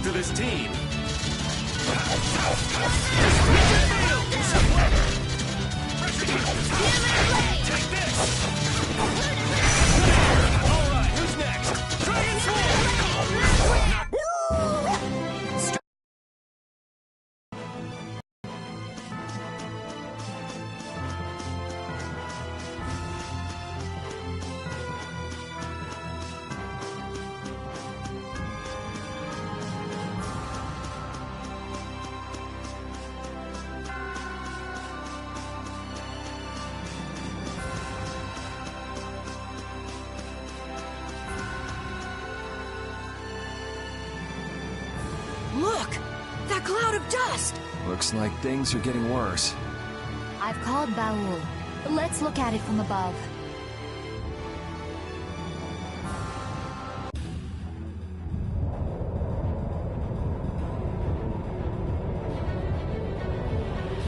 thanks to this team. Take this! Alright, who's next? Dragon Swarm! Look! That cloud of dust! Looks like things are getting worse. I've called Baul. Let's look at it from above.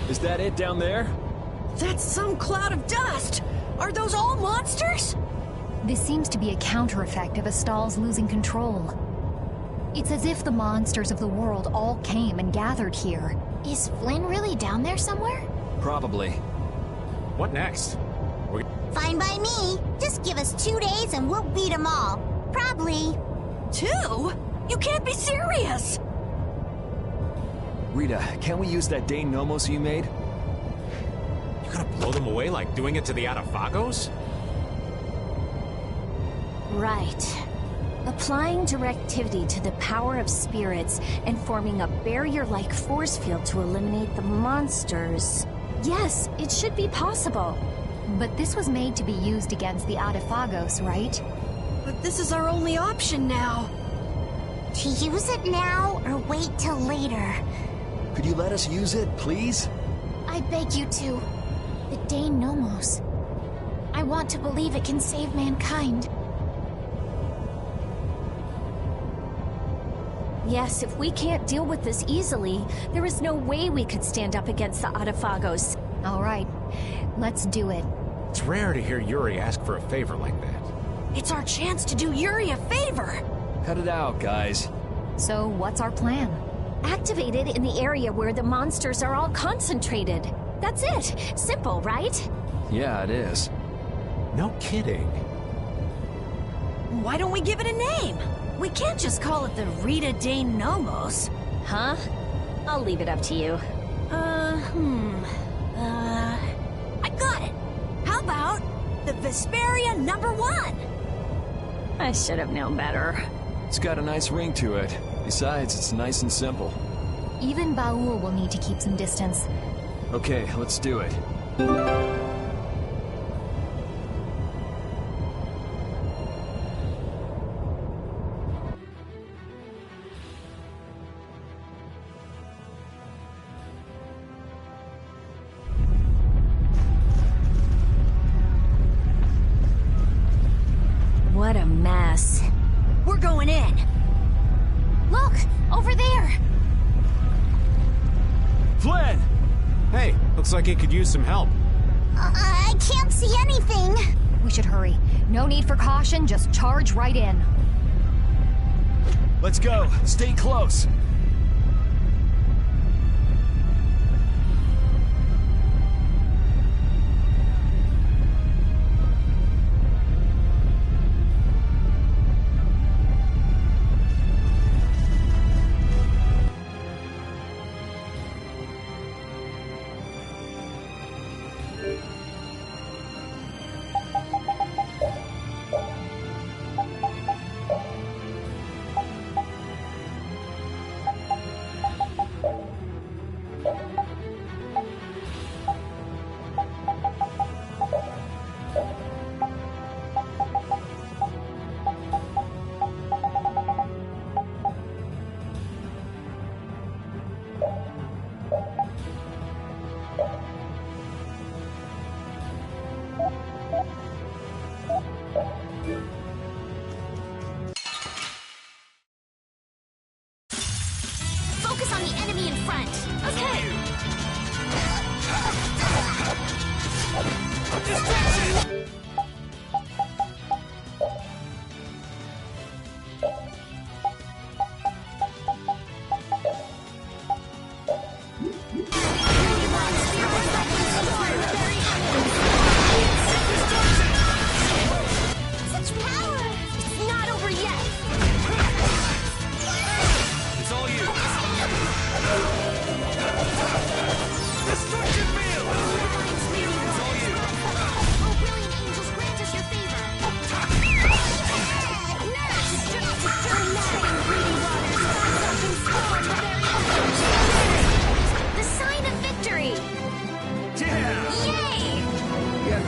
Is that it down there? That's some cloud of dust! Are those all monsters? This seems to be a counter effect of Astal's losing control. It's as if the monsters of the world all came and gathered here. Is Flynn really down there somewhere? Probably. What next? Fine by me. Just give us 2 days and we'll beat them all. Probably. 2? You can't be serious! Rita, can't we use that Dane Nomos you made? You gonna blow them away like doing it to the Adafagos? Right. Applying directivity to the power of spirits and forming a barrier-like force field to eliminate the monsters. Yes, it should be possible. But this was made to be used against the Adafagos, right? But this is our only option now. To use it now or wait till later? Could you let us use it, please? I beg you to. The Dane Nomos. I want to believe it can save mankind. Yes, if we can't deal with this easily, there is no way we could stand up against the Adafagos. All right, let's do it. It's rare to hear Yuri ask for a favor like that. It's our chance to do Yuri a favor! Cut it out, guys. So, what's our plan? Activate it in the area where the monsters are all concentrated. That's it. Simple, right? Yeah, it is. No kidding. Why don't we give it a name? We can't just call it the Rita Dane Nomos. Huh? I'll leave it up to you. I got it! How about the Vesperia #1? I should have known better. It's got a nice ring to it. Besides, it's nice and simple. Even Baul will need to keep some distance. Okay, let's do it. What a mess. We're going in! Look! Over there! Flynn! Hey, looks like it could use some help. I can't see anything! We should hurry. No need for caution, just charge right in. Let's go. Stay close.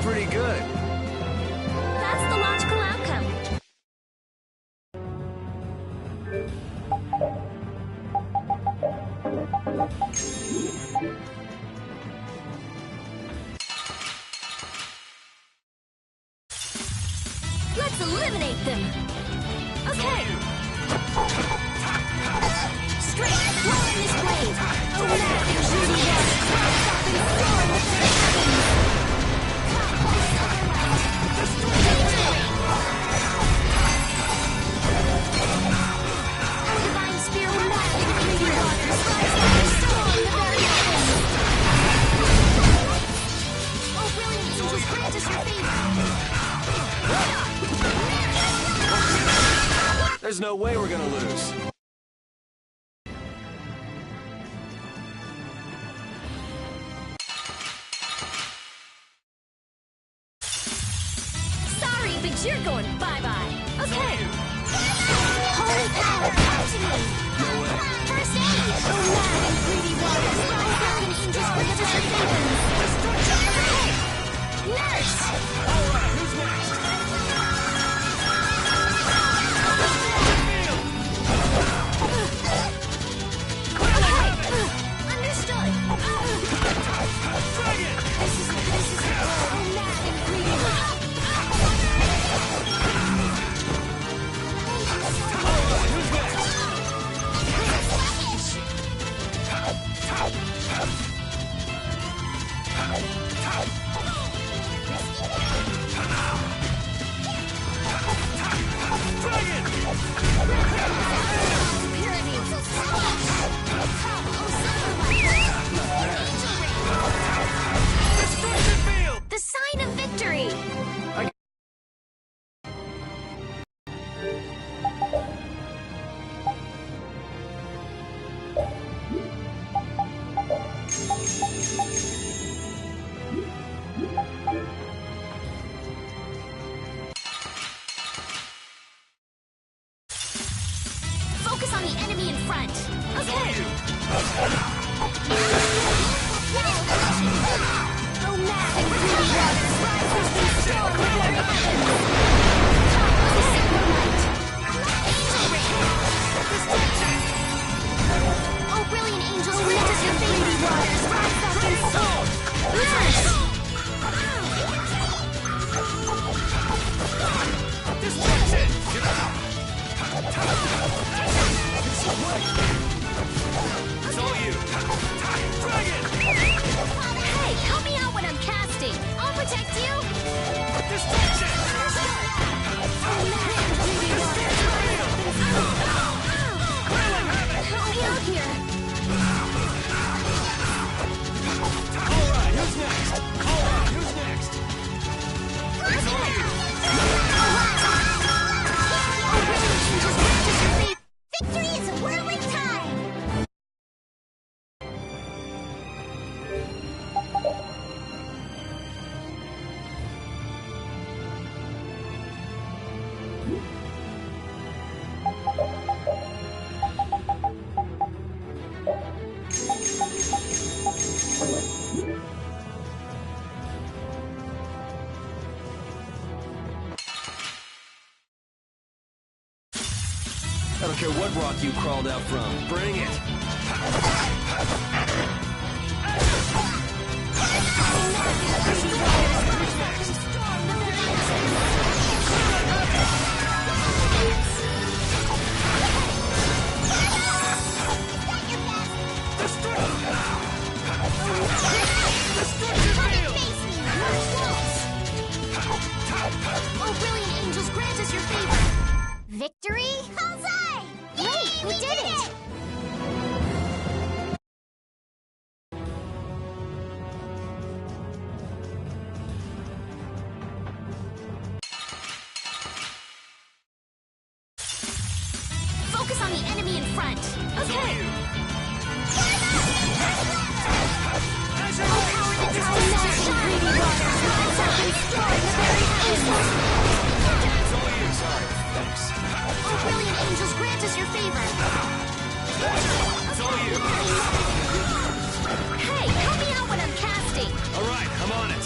pretty good. That's the logical outcome. Let's eliminate them! Okay! Straight, blow in this blade! Oh, mad and shooty water! Rise up and storm the Oh, divine spear, mad and greedy waters! Rise up and storm the very heavens! Oh, brilliant angels, grant us your favor! There's no way we're gonna lose. Sorry, but you're going bye-bye. Okay. Holy power, activate! No way. First aid! Oh, mad and greedy waters! Rise up and angels grant us your favors! Okay. Nurse! Alright, who's next? Understood! This is oh, mad and greedy waters! Who's next? The sign of victory! Focus on the enemy in front. Okay. Oh, mad and greedy waters, rise up and storm the very heavens. Angel ring. Oh, brilliant angels, grant us your favor. Waters, rise up and storm. Yes. It's all you. Dragon! Hey, help me out when I'm casting. I'll protect you. Distraction! Help me out here. Alright, who's next? Alright, who's next? It's all you. Victory is a whirling time! I don't care what rock you crawled out from. Bring it. Oh, brilliant angels, grant us your favor. Victory? Huzzah! Wait, we did it! Focus on the enemy in front. Okay. Oh, power the tower now shine! Rise up and storm the very heavens! It's all you. Sorry. Thanks. Oh, brilliant angels, grant us your favor. It's all you. Hey, help me out when I'm casting. Alright, I'm on it.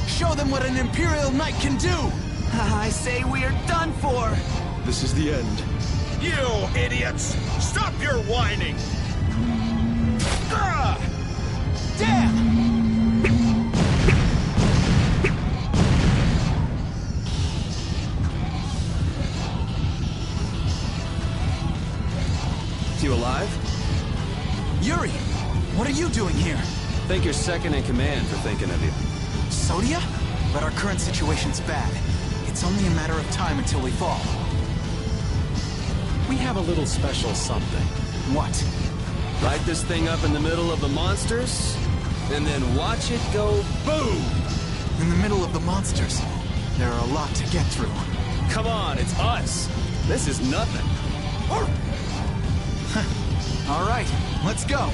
Show them what an Imperial Knight can do! I say we are done for! This is the end. You idiots! Stop your whining! Damn! You alive? Yuri, what are you doing here? Thank your second in command for thinking of you. Sodia? But our current situation's bad. It's only a matter of time until we fall. We have a little special something. What? Light this thing up in the middle of the monsters, and then watch it go boom! In the middle of the monsters. There are a lot to get through. Come on, it's us! This is nothing. All right, let's go.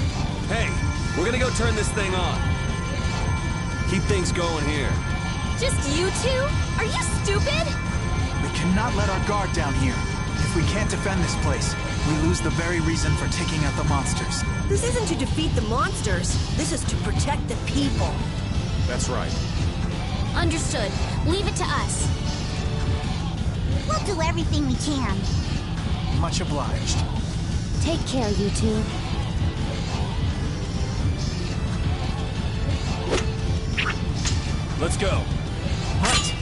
Hey, we're gonna go turn this thing on. Keep things going here. Just you two? Are you stupid? We cannot let our guard down here. If we can't defend this place, we lose the very reason for taking out the monsters. This isn't to defeat the monsters. This is to protect the people. That's right. Understood. Leave it to us. We'll do everything we can. Much obliged. Take care, you two. Let's go. Right!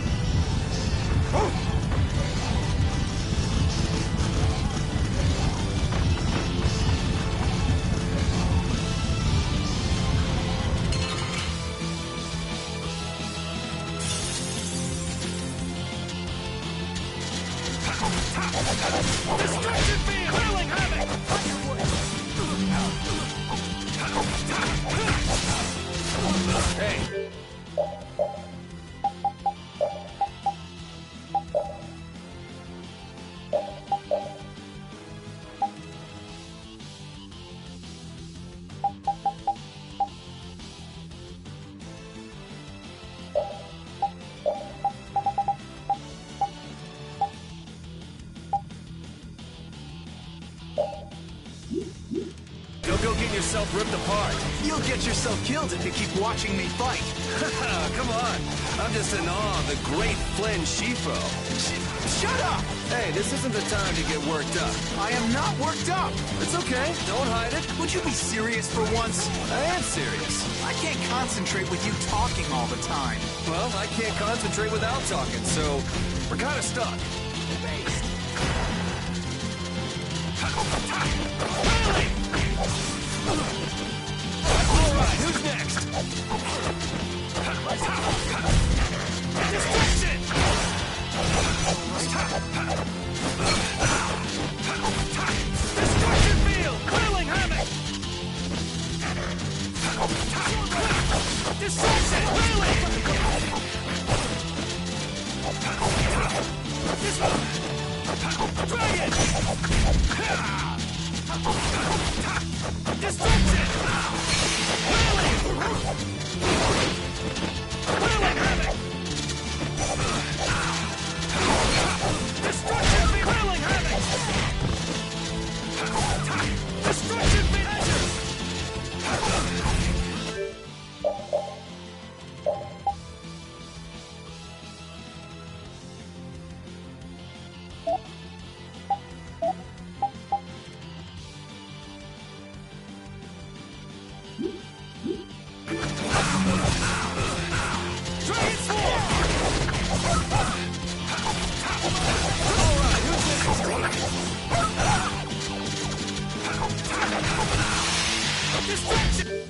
Destruction field! Hurling havoc! Hey, You'll go get yourself ripped apart. You'll get yourself killed if you keep watching me fight. come on. I'm just in awe of the great Flynn Shifo. Shut up! Hey, this isn't the time to get worked up. I am not worked up! It's okay. Don't hide it. Would you be serious for once? I am serious. I can't concentrate with you talking all the time. Well, I can't concentrate without talking, so we're kind of stuck. All right, who's next? Destruction! Destruction field! Hurling havoc! Destruction! Hurling! Dragon! Destruction! Hurling! Hurling havoc! Destruction field! Hurling havoc! Destruction field! Dragon Sword! All right, who's next? Destruction!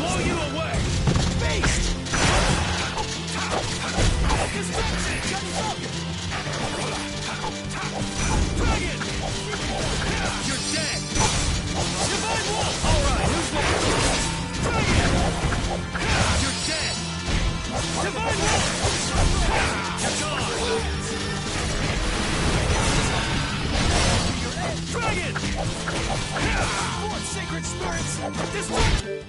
Blow you away! Beast! Destruction! Dragon! You're dead! Divine Wolf! Alright, who's next? Dragon! You're dead! Divine Wolf! You're gone! Dragon! Four sacred spirits! Destruction!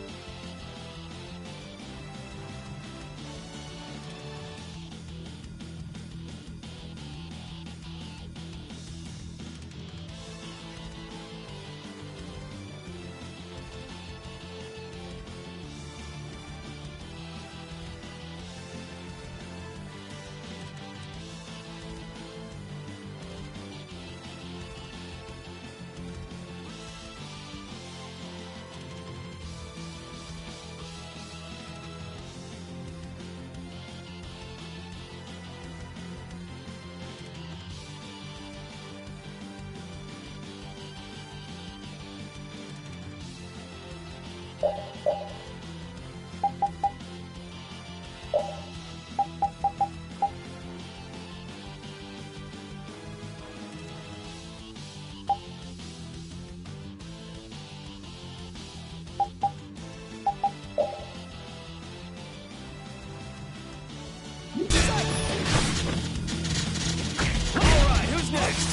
Alright, who's next?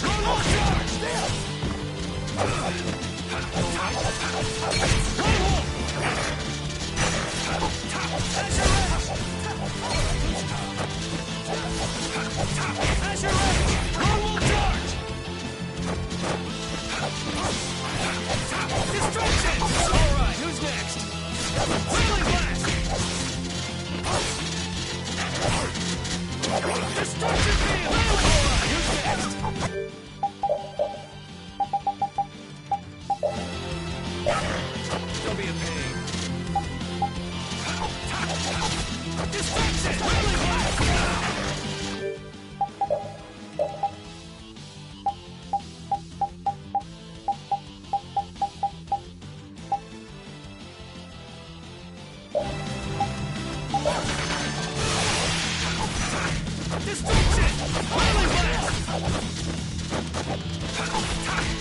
Roll charge! As you're ready, roll charge! Destruction! Alright, who's next? Whirling blast! Destruction field! Alright, who's next? Don't be a pain. Destruction! Whirling blast! Destruction! Whirling blast!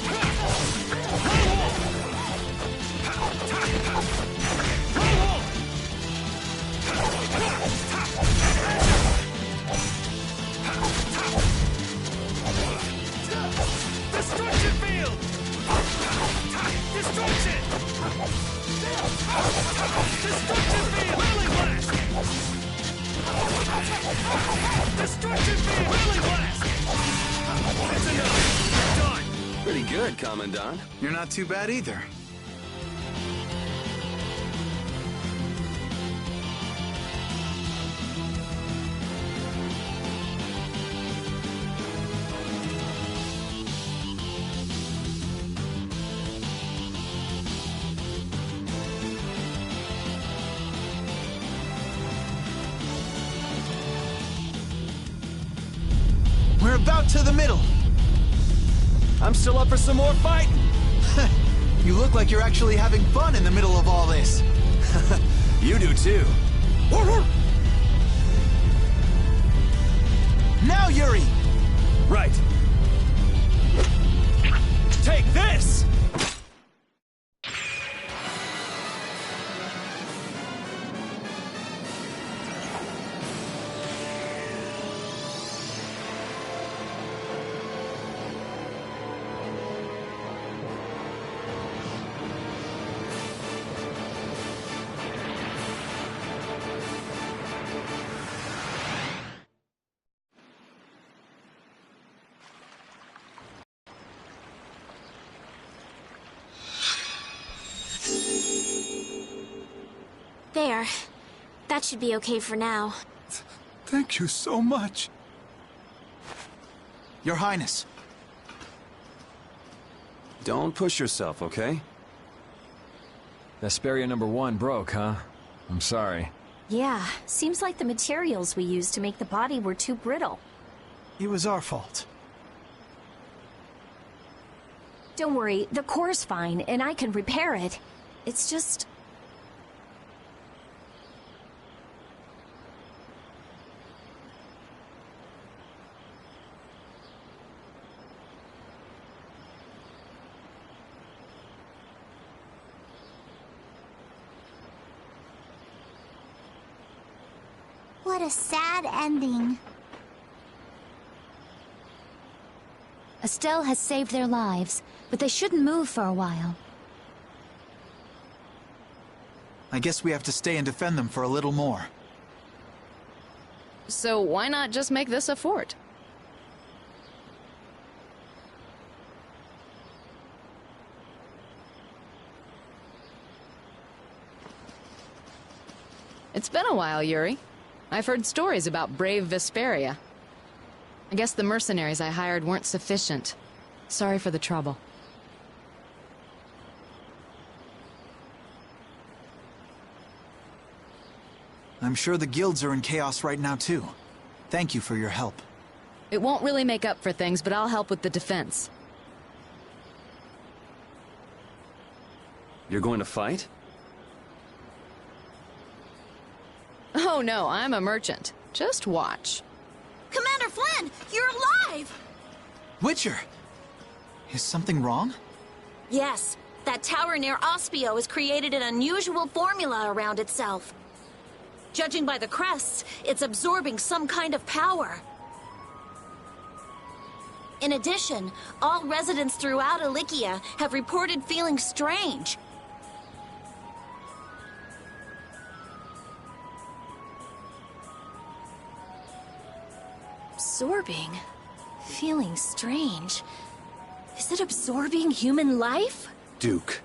Destruction field! Destruction! Destruction field! Whirling blast! Destruction field! Whirling blast! That's enough! Done! Pretty good, Commandant. You're not too bad either. We're about to the middle. I'm still up for some more fighting. You look like you're actually having fun in the middle of all this. You do too. Now, Yuri! Right. Take this! There. That should be okay for now. Thank you so much. Your Highness. Don't push yourself, okay? Vesperia #1 broke, huh? I'm sorry. Yeah, seems like the materials we used to make the body were too brittle. It was our fault. Don't worry, the core's fine, and I can repair it. It's just... What a sad ending. Estelle has saved their lives, but they shouldn't move for a while. I guess we have to stay and defend them for a little more. So why not just make this a fort? It's been a while, Yuri. I've heard stories about brave Vesperia. I guess the mercenaries I hired weren't sufficient. Sorry for the trouble. I'm sure the guilds are in chaos right now, too. Thank you for your help. It won't really make up for things, but I'll help with the defense. You're going to fight? Oh no, I'm a merchant. Just watch. Commander Flynn, you're alive! Witcher! Is something wrong? Yes, that tower near Ospio has created an unusual formula around itself. Judging by the crests, it's absorbing some kind of power. In addition, all residents throughout Ilikia have reported feeling strange. Absorbing? Feeling strange? Is it absorbing human life? Duke.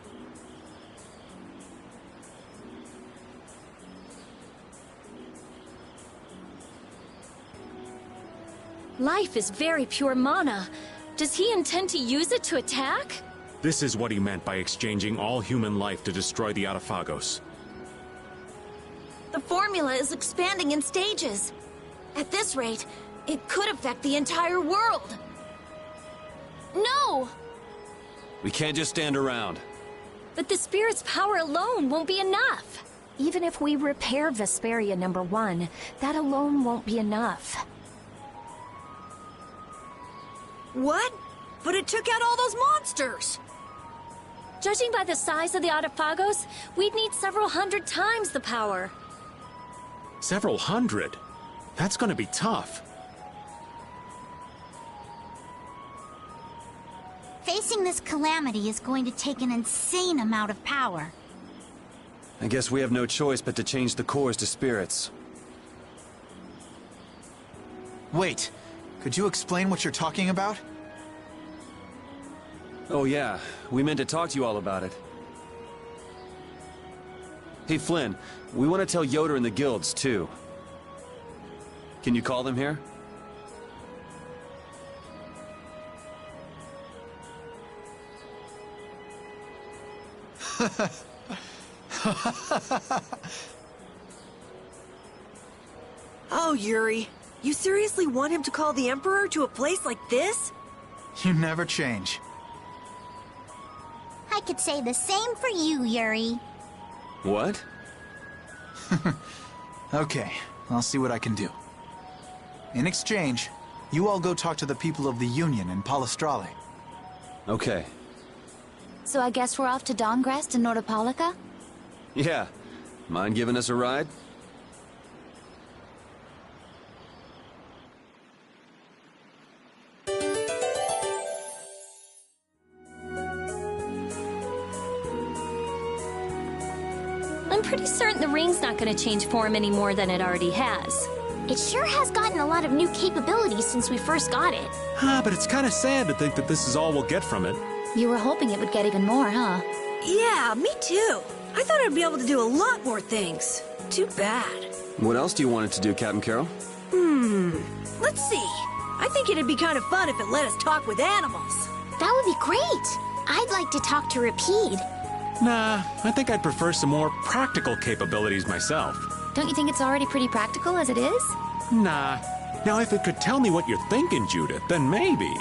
Life is very pure mana. Does he intend to use it to attack? This is what he meant by exchanging all human life to destroy the Autophagos. The formula is expanding in stages. At this rate, it could affect the entire world. No! We can't just stand around. But the spirit's power alone won't be enough. Even if we repair Vesperia #1, that alone won't be enough. What? But it took out all those monsters! Judging by the size of the Autophagos, we'd need several hundred times the power. Several hundred? That's gonna be tough. Facing this calamity is going to take an insane amount of power. I guess we have no choice but to change the cores to spirits. Wait, could you explain what you're talking about? Oh yeah, we meant to talk to you all about it. Hey Flynn, we want to tell Yoder and the guilds too. Can you call them here? Oh, Yuri. You seriously want him to call the Emperor to a place like this? You never change. I could say the same for you, Yuri. What? Okay, I'll see what I can do. In exchange, you all go talk to the people of the Union in Palestrale. Okay. So I guess we're off to Dawngrest and Nordopolica? Yeah. Mind giving us a ride? I'm pretty certain the ring's not going to change form any more than it already has. It sure has gotten a lot of new capabilities since we first got it. But it's kind of sad to think that this is all we'll get from it. You were hoping it would get even more, huh? Yeah, me too. I thought I'd be able to do a lot more things. Too bad. What else do you want it to do, Captain Carroll? Let's see. I think it'd be kind of fun if it let us talk with animals. That would be great. I'd like to talk to Rapide. Nah, I think I'd prefer some more practical capabilities myself. Don't you think it's already pretty practical as it is? Nah. Now, if it could tell me what you're thinking, Judith, then maybe.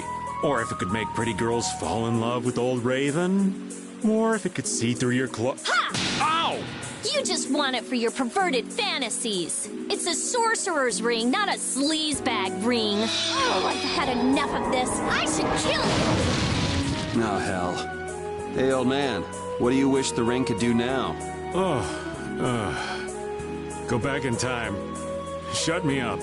Or if it could make pretty girls fall in love with old Raven. Or if it could see through your Ow! You just want it for your perverted fantasies. It's a sorcerer's ring, not a sleazebag ring. Oh, I've had enough of this. I should kill you! Oh, hell. Hey, old man, what do you wish the ring could do now? Go back in time. Shut me up.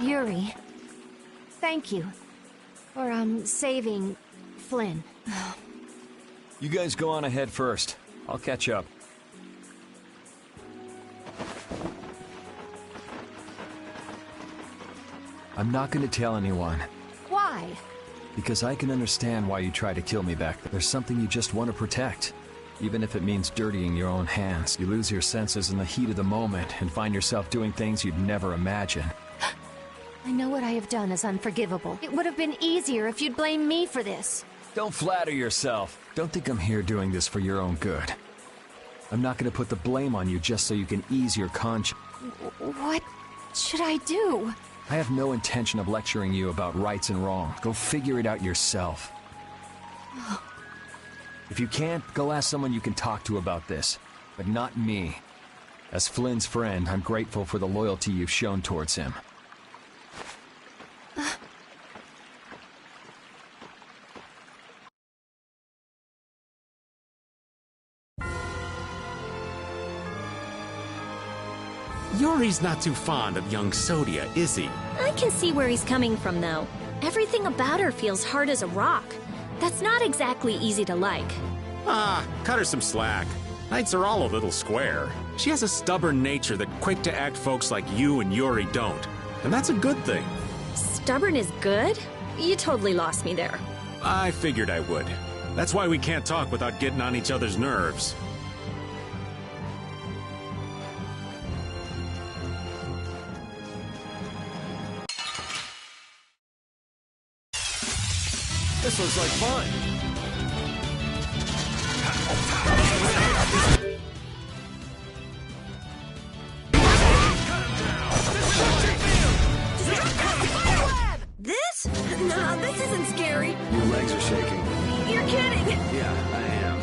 Yuri, thank you for, saving Flynn. You guys go on ahead first. I'll catch up. I'm not gonna tell anyone. Why? Because I can understand why you tried to kill me back there. There's something you just want to protect. Even if it means dirtying your own hands. You lose your senses in the heat of the moment and find yourself doing things you'd never imagine. I know what I have done is unforgivable. It would have been easier if you'd blame me for this. Don't flatter yourself. Don't think I'm here doing this for your own good. I'm not gonna put the blame on you just so you can ease your conscience. What should I do? I have no intention of lecturing you about rights and wrong. Go figure it out yourself. If you can't, go ask someone you can talk to about this. But not me. As Flynn's friend, I'm grateful for the loyalty you've shown towards him. Yuri's not too fond of young Sodia, is he? I can see where he's coming from, though. Everything about her feels hard as a rock. That's not exactly easy to like. Ah, cut her some slack. Knights are all a little square. She has a stubborn nature that quick-to-act folks like you and Yuri don't. And that's a good thing. Stubborn is good? You totally lost me there. I figured I would. That's why we can't talk without getting on each other's nerves. This looks like fun. This? No, this isn't scary. Your legs are shaking. You're kidding. Yeah, I am.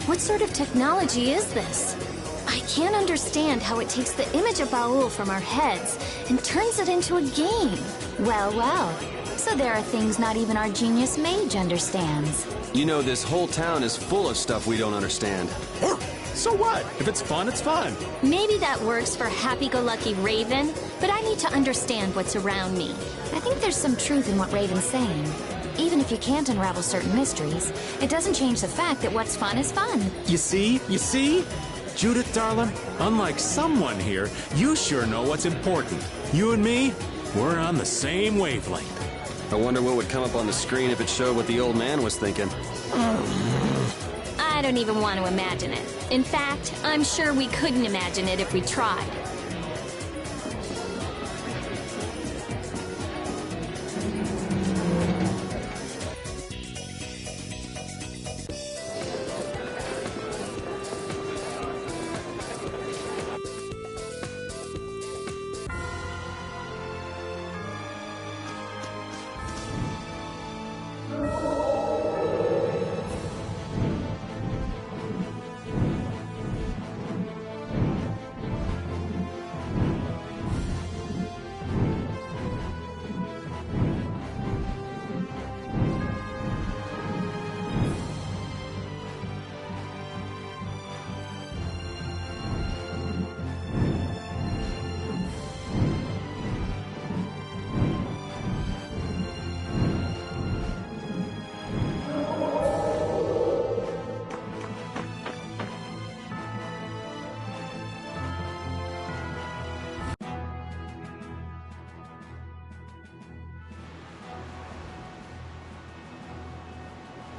What sort of technology is this? I can't understand how it takes the image of Baul from our heads and turns it into a game. Well, well. So there are things not even our genius mage understands. You know, this whole town is full of stuff we don't understand. So what? If it's fun, it's fun. Maybe that works for happy-go-lucky Raven, but I need to understand what's around me. I think there's some truth in what Raven's saying. Even if you can't unravel certain mysteries, it doesn't change the fact that what's fun is fun. You see? You see? Judith, darling, unlike someone here, you sure know what's important. You and me, we're on the same wavelength. I wonder what would come up on the screen if it showed what the old man was thinking. I don't even want to imagine it. In fact, I'm sure we couldn't imagine it if we tried.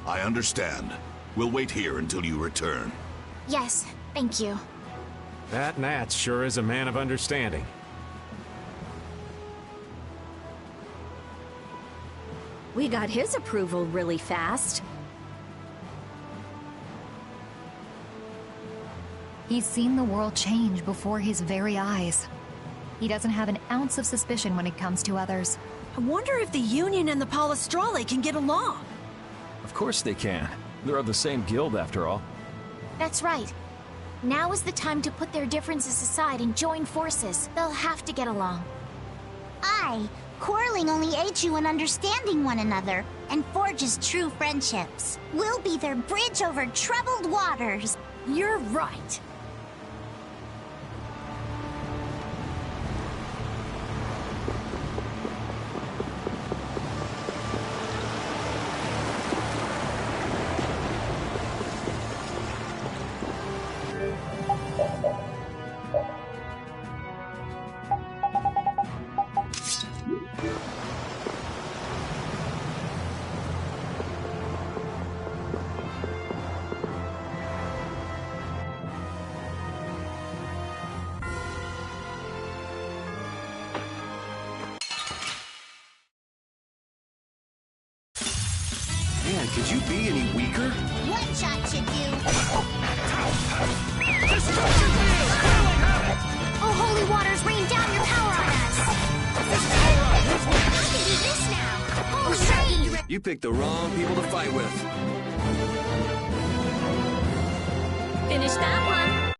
I understand. We'll wait here until you return. Yes, thank you. That Nat sure is a man of understanding. We got his approval really fast. He's seen the world change before his very eyes. He doesn't have an ounce of suspicion when it comes to others. I wonder if the Union and the Palestrale can get along. Of course they can. They're of the same guild, after all. That's right. Now is the time to put their differences aside and join forces. They'll have to get along. Aye, quarreling only aids you in understanding one another and forges true friendships. We'll be their bridge over troubled waters. You're right. Man, could you be any weaker? One shot should do. Destruction wheels! Curling habit! Oh, holy waters, rain down your power on us! I can do this now! Oh, rain! You picked the wrong people to fight with. Finish that one.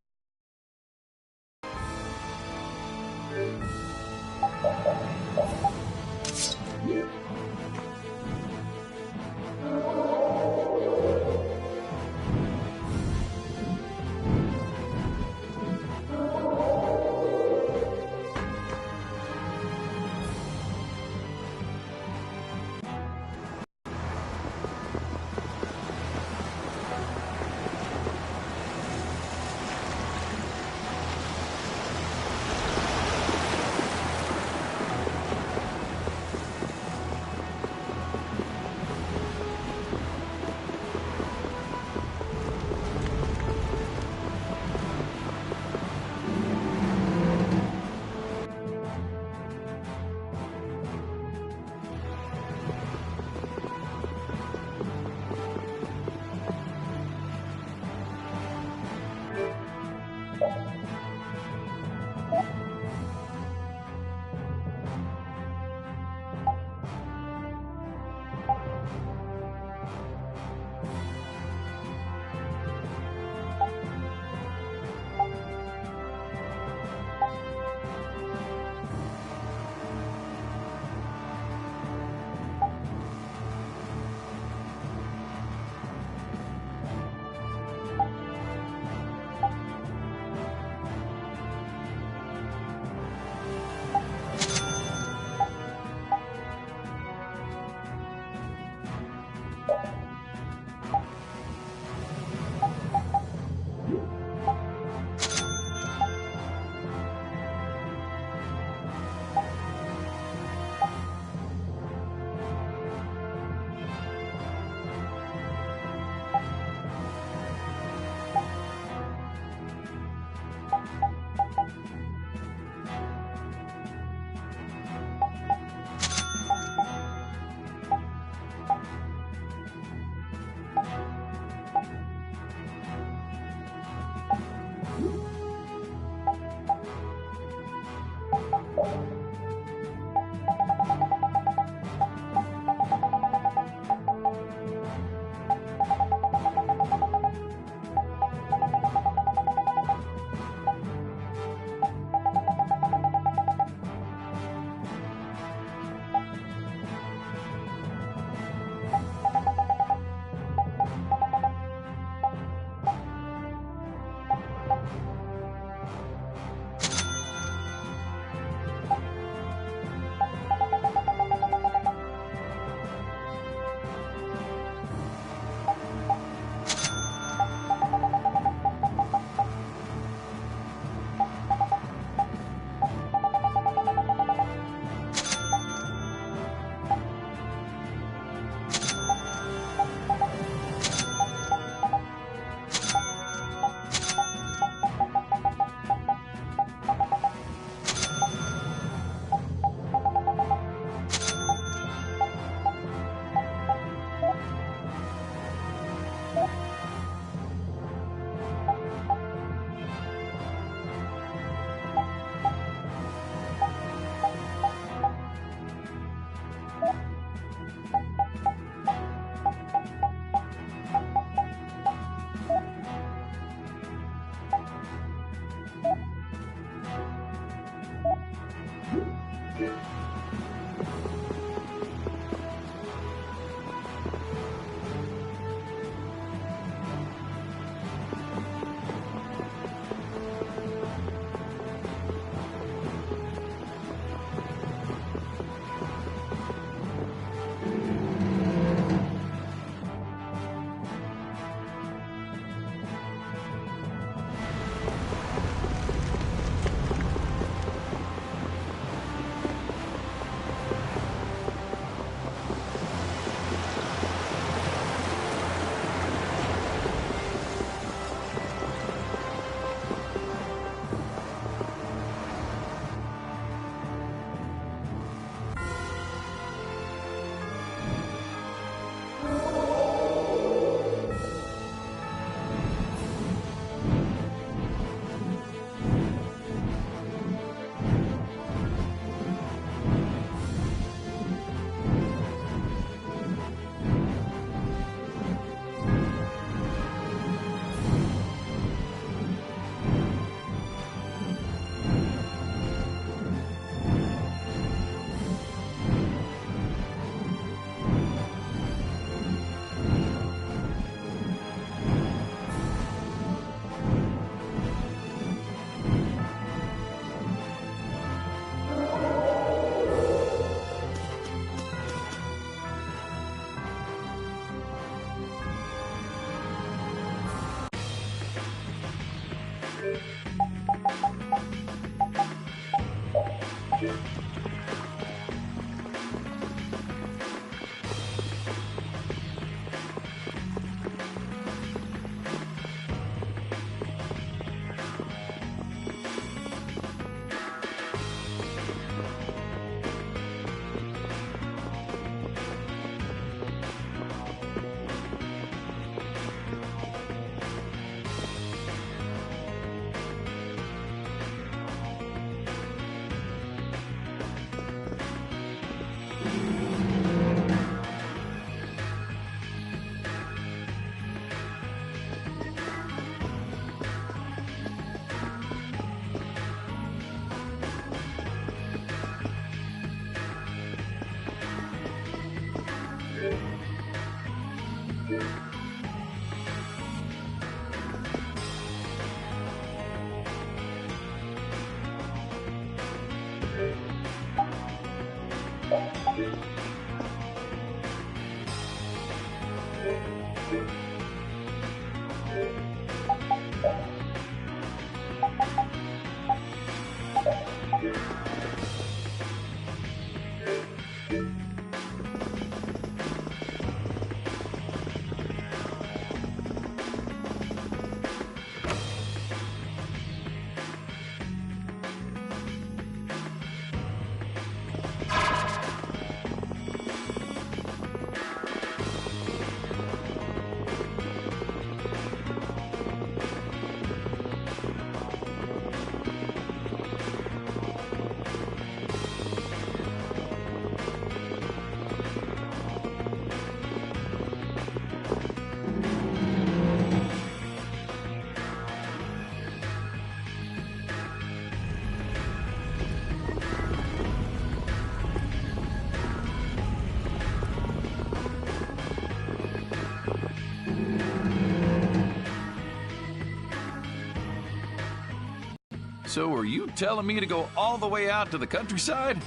So are you telling me to go all the way out to the countryside?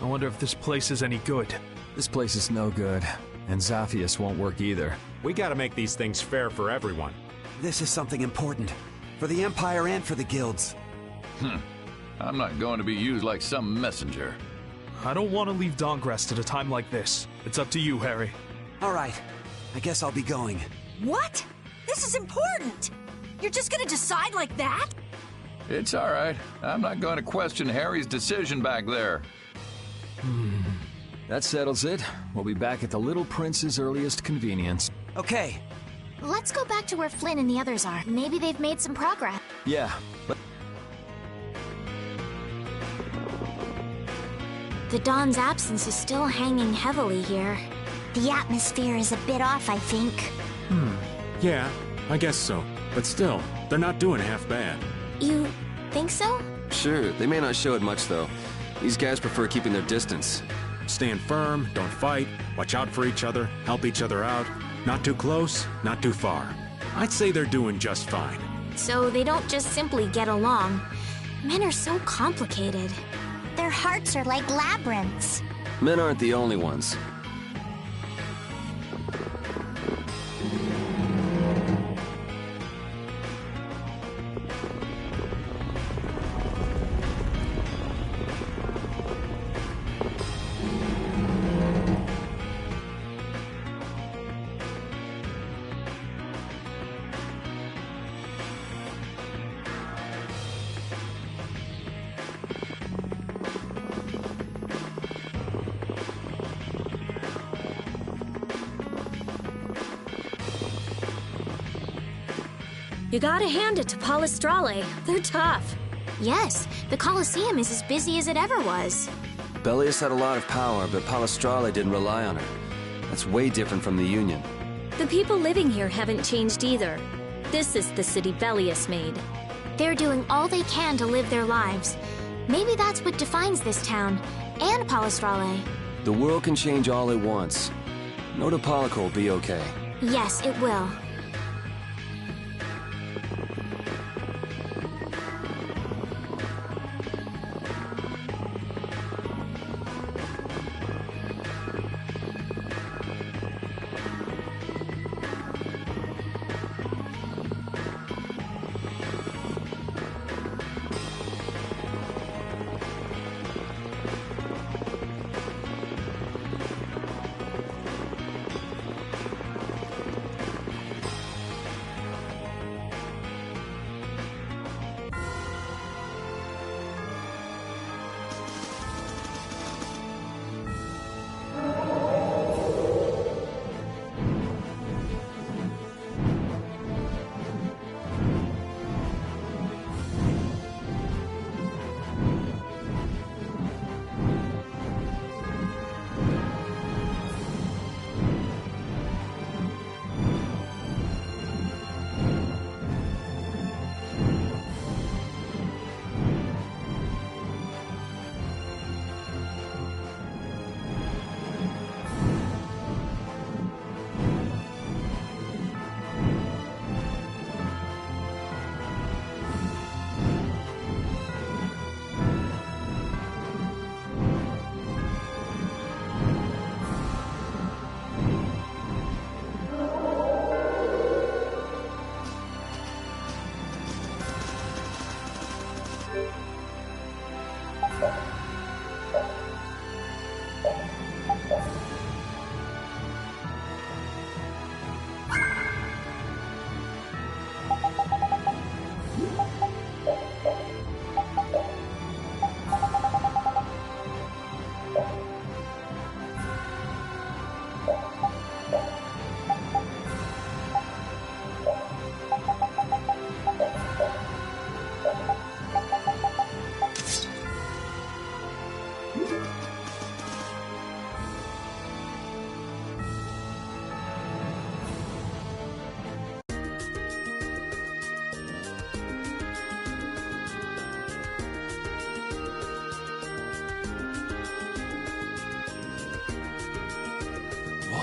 I wonder if this place is any good. This place is no good, and Zaphius won't work either. We gotta make these things fair for everyone. This is something important. For the Empire and for the guilds. I'm not going to be used like some messenger. I don't want to leave Dawngrest at a time like this. It's up to you, Harry. All right. I guess I'll be going. What? This is important! You're just gonna decide like that? It's all right. I'm not going to question Harry's decision back there. That settles it. We'll be back at the Little Prince's earliest convenience. Okay. Let's go back to where Flynn and the others are. Maybe they've made some progress. Yeah, but The Dawn's absence is still hanging heavily here. The atmosphere is a bit off, I think. Yeah, I guess so. But still, they're not doing half bad. You think so? Sure, they may not show it much, though. These guys prefer keeping their distance. Stand firm, don't fight, watch out for each other, help each other out. Not too close, not too far. I'd say they're doing just fine. So they don't just simply get along. Men are so complicated. Their hearts are like labyrinths. Men aren't the only ones. You gotta hand it to Palestrale. They're tough. Yes, the Colosseum is as busy as it ever was. Bellius had a lot of power, but Palestrale didn't rely on her. That's way different from the Union. The people living here haven't changed either. This is the city Bellius made. They're doing all they can to live their lives. Maybe that's what defines this town, and Palestrale. The world can change all it wants. Notopolica will be okay. Yes, it will.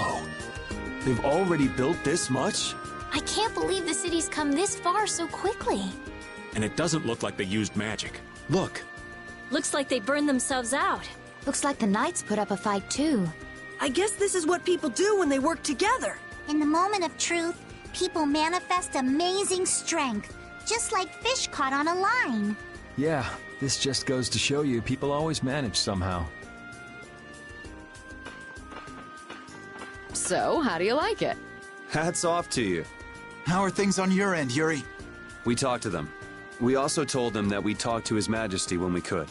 Whoa. They've already built this much? I can't believe the city's come this far so quickly. And it doesn't look like they used magic. Look. Looks like they burned themselves out. Looks like the Knights put up a fight too. I guess this is what people do when they work together. In the moment of truth, people manifest amazing strength, just like fish caught on a line. Yeah, this just goes to show you people always manage somehow. So, how do you like it? Hats off to you. How are things on your end, Yuri? We talked to them. We also told them that we'd talk to His Majesty when we could.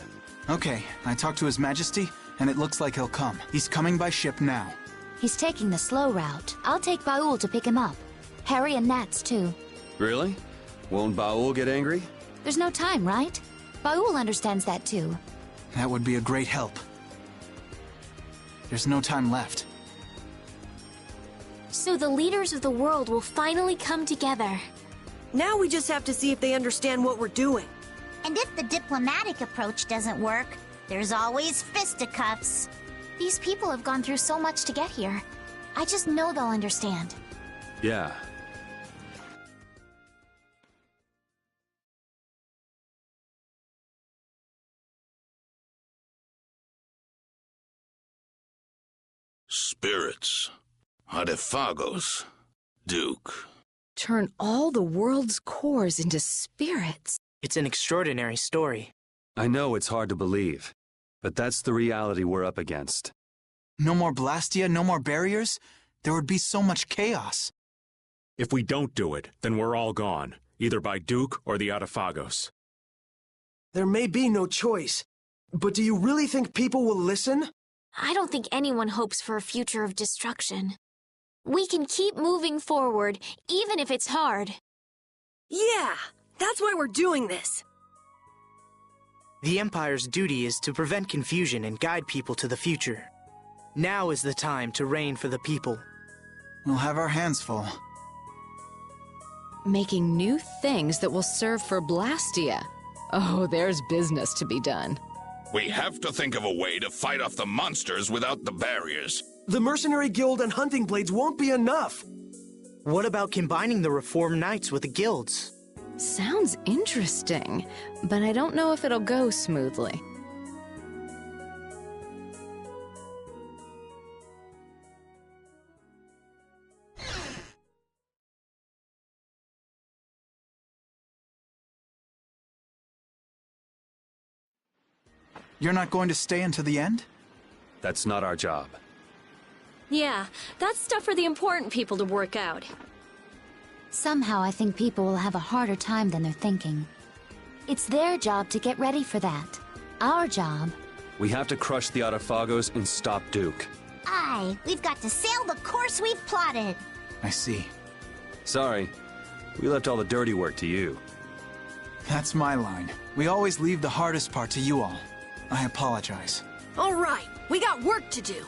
Okay, I talked to His Majesty, and it looks like he'll come. He's coming by ship now. He's taking the slow route. I'll take Baul to pick him up. Harry and Nats, too. Really? Won't Baul get angry? There's no time, right? Baul understands that, too. That would be a great help. There's no time left. So the leaders of the world will finally come together. Now we just have to see if they understand what we're doing. And if the diplomatic approach doesn't work, there's always fisticuffs. These people have gone through so much to get here. I just know they'll understand. Yeah. Spirits. Adefagos. Duke. Turn all the world's cores into spirits. It's an extraordinary story. I know it's hard to believe, but that's the reality we're up against. No more Blastia, no more barriers? There would be so much chaos. If we don't do it, then we're all gone, either by Duke or the Adefagos. There may be no choice, but do you really think people will listen? I don't think anyone hopes for a future of destruction. We can keep moving forward, even if it's hard. Yeah, that's why we're doing this. The Empire's duty is to prevent confusion and guide people to the future. Now is the time to reign for the people. We'll have our hands full. Making new things that will serve for Blastia. Oh, there's business to be done. We have to think of a way to fight off the monsters without the barriers. The Mercenary Guild and Hunting Blades won't be enough. What about combining the Reformed Knights with the guilds? Sounds interesting, but I don't know if it'll go smoothly. You're not going to stay until the end? That's not our job. Yeah, that's stuff for the important people to work out. Somehow I think people will have a harder time than they're thinking. It's their job to get ready for that. Our job... We have to crush the Adefagos and stop Duke. Aye, we've got to sail the course we've plotted. I see. Sorry, we left all the dirty work to you. That's my line. We always leave the hardest part to you all. I apologize. All right, we got work to do.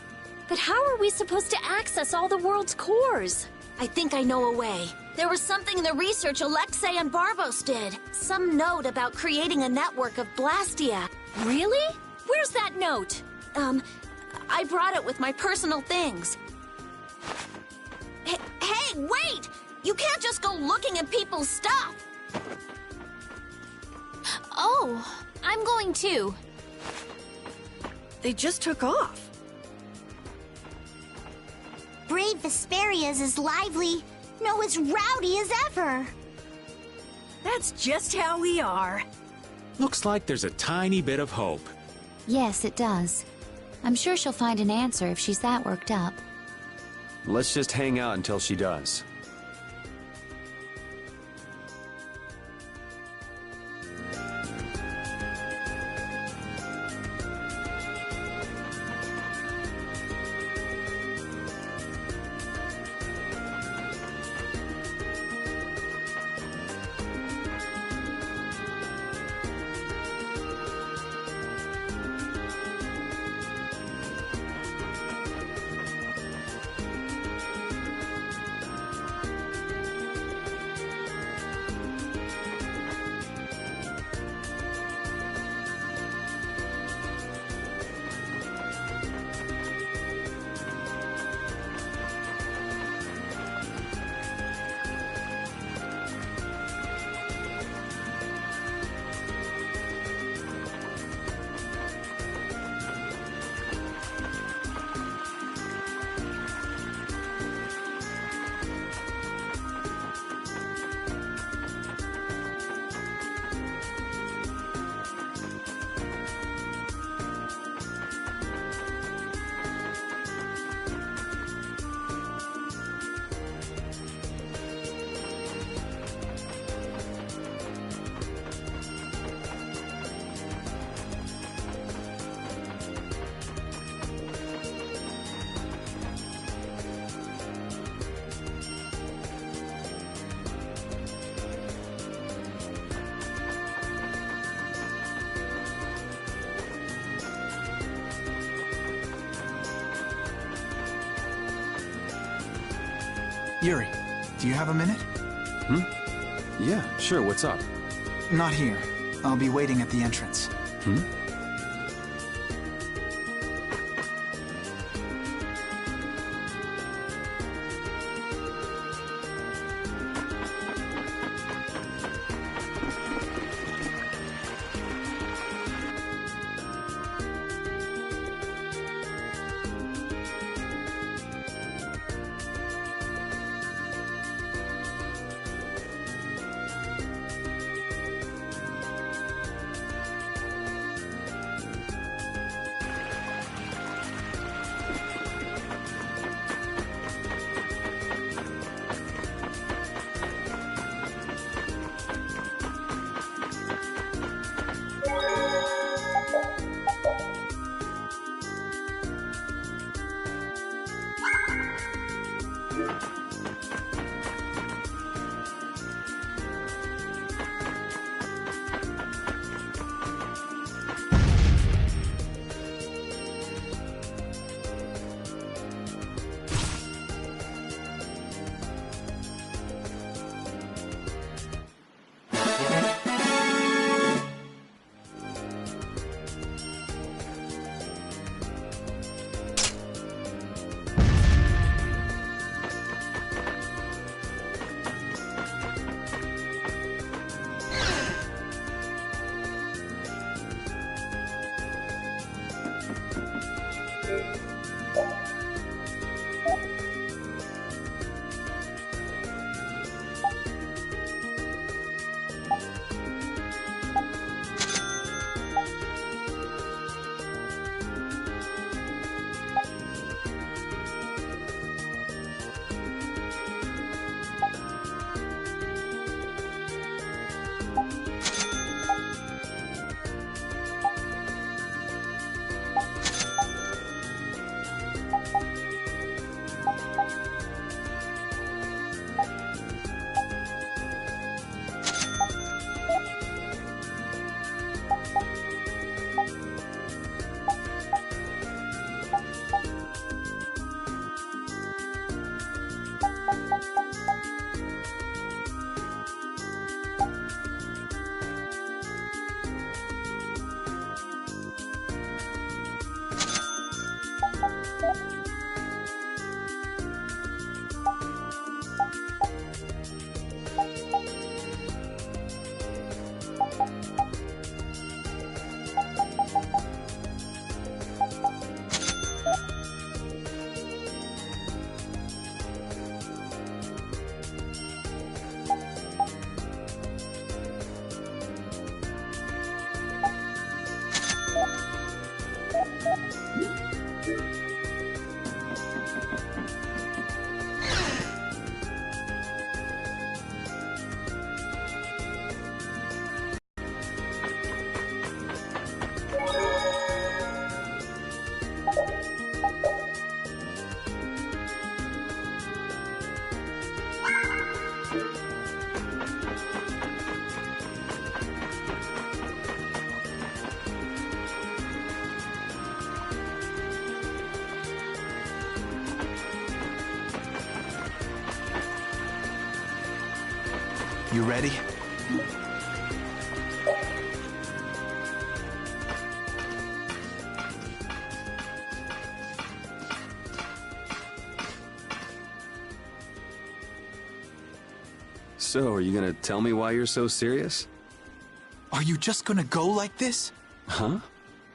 But how are we supposed to access all the world's cores? I think I know a way. There was something in the research Alexei and Barbos did. Some note about creating a network of Blastia. Really? Where's that note? I brought it with my personal things. Hey, wait! You can't just go looking at people's stuff! Oh, I'm going too. They just took off. Brave Vesperia's as lively, no, as rowdy as ever. That's just how we are. Looks like there's a tiny bit of hope. Yes, it does. I'm sure she'll find an answer if she's that worked up. Let's just hang out until she does. Yuri, do you have a minute? Yeah, sure, what's up? Not here. I'll be waiting at the entrance. You ready? So, are you gonna tell me why you're so serious? Are you just gonna go like this? Huh?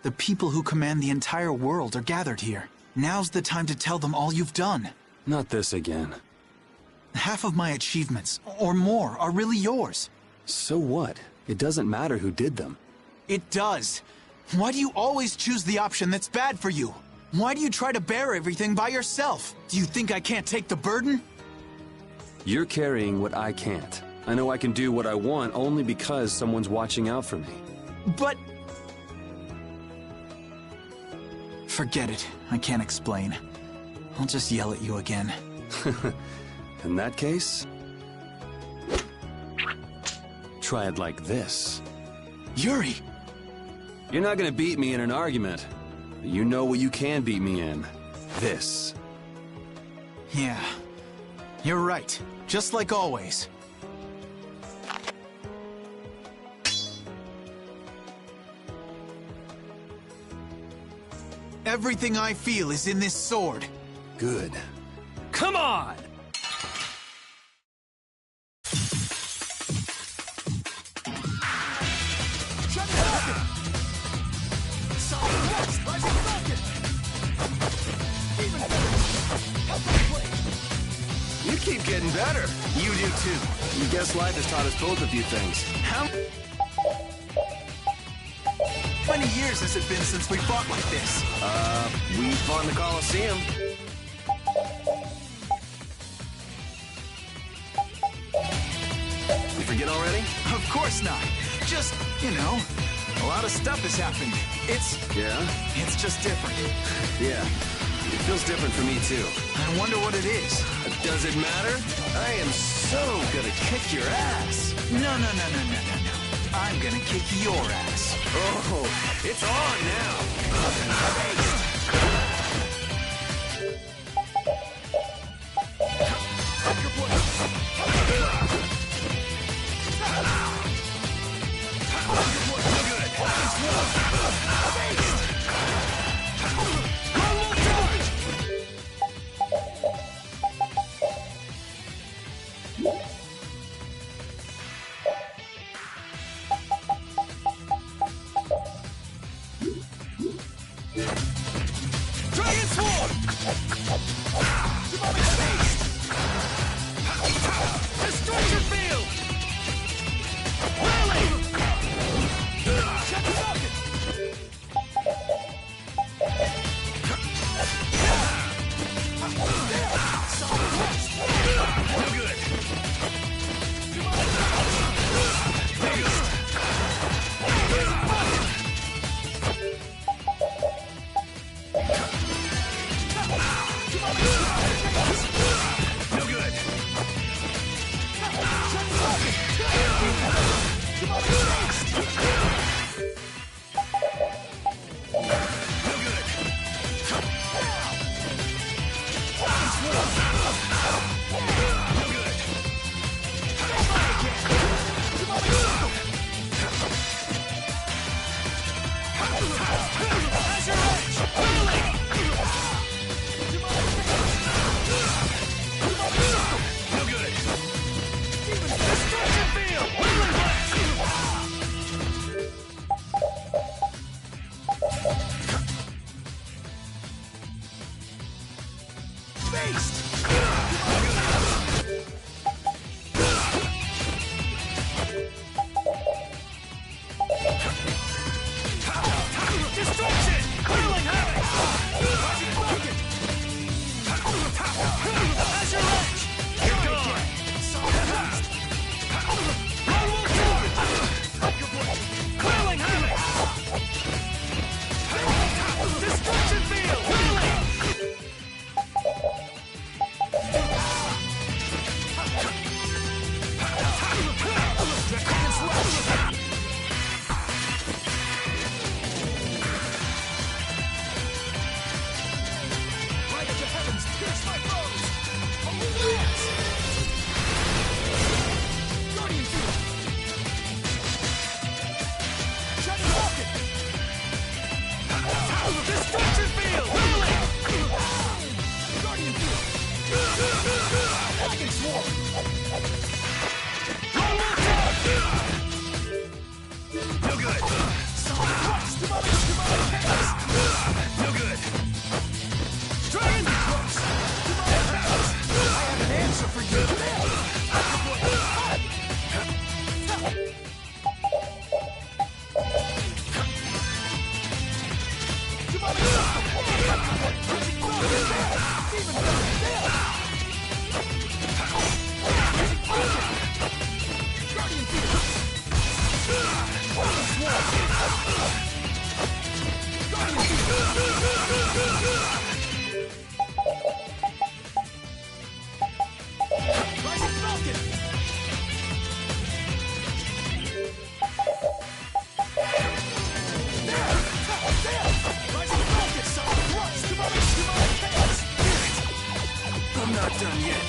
The people who command the entire world are gathered here. Now's the time to tell them all you've done. Not this again. Half of my achievements, or more, are really yours. So what? It doesn't matter who did them. It does. Why do you always choose the option that's bad for you? Why do you try to bear everything by yourself? Do you think I can't take the burden? You're carrying what I can't. I know I can do what I want only because someone's watching out for me. But... Forget it. I can't explain. I'll just yell at you again. In that case... try it like this. Yuri! You're not gonna beat me in an argument. But you know what you can beat me in. This. Yeah. You're right. Just like always. Everything I feel is in this sword. Good. Come on! You keep getting better. You do too. You guess life has taught us both a few things. How many years has it been since we fought like this? We fought in the Coliseum. You forget already? Of course not. Just, you know, a lot of stuff has happened. It's just different. Yeah. It feels different for me, too. I wonder what it is. Does it matter? I am so gonna kick your ass. No. I'm gonna kick your ass. Oh, it's on now. I'm not done yet.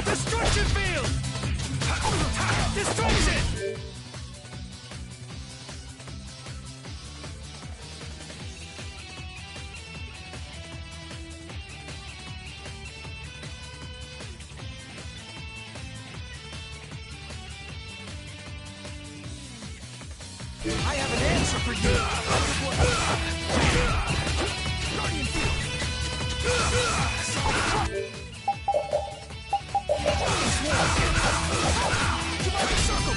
Destruction field! Destruction! I have an answer for you! Guardian circle!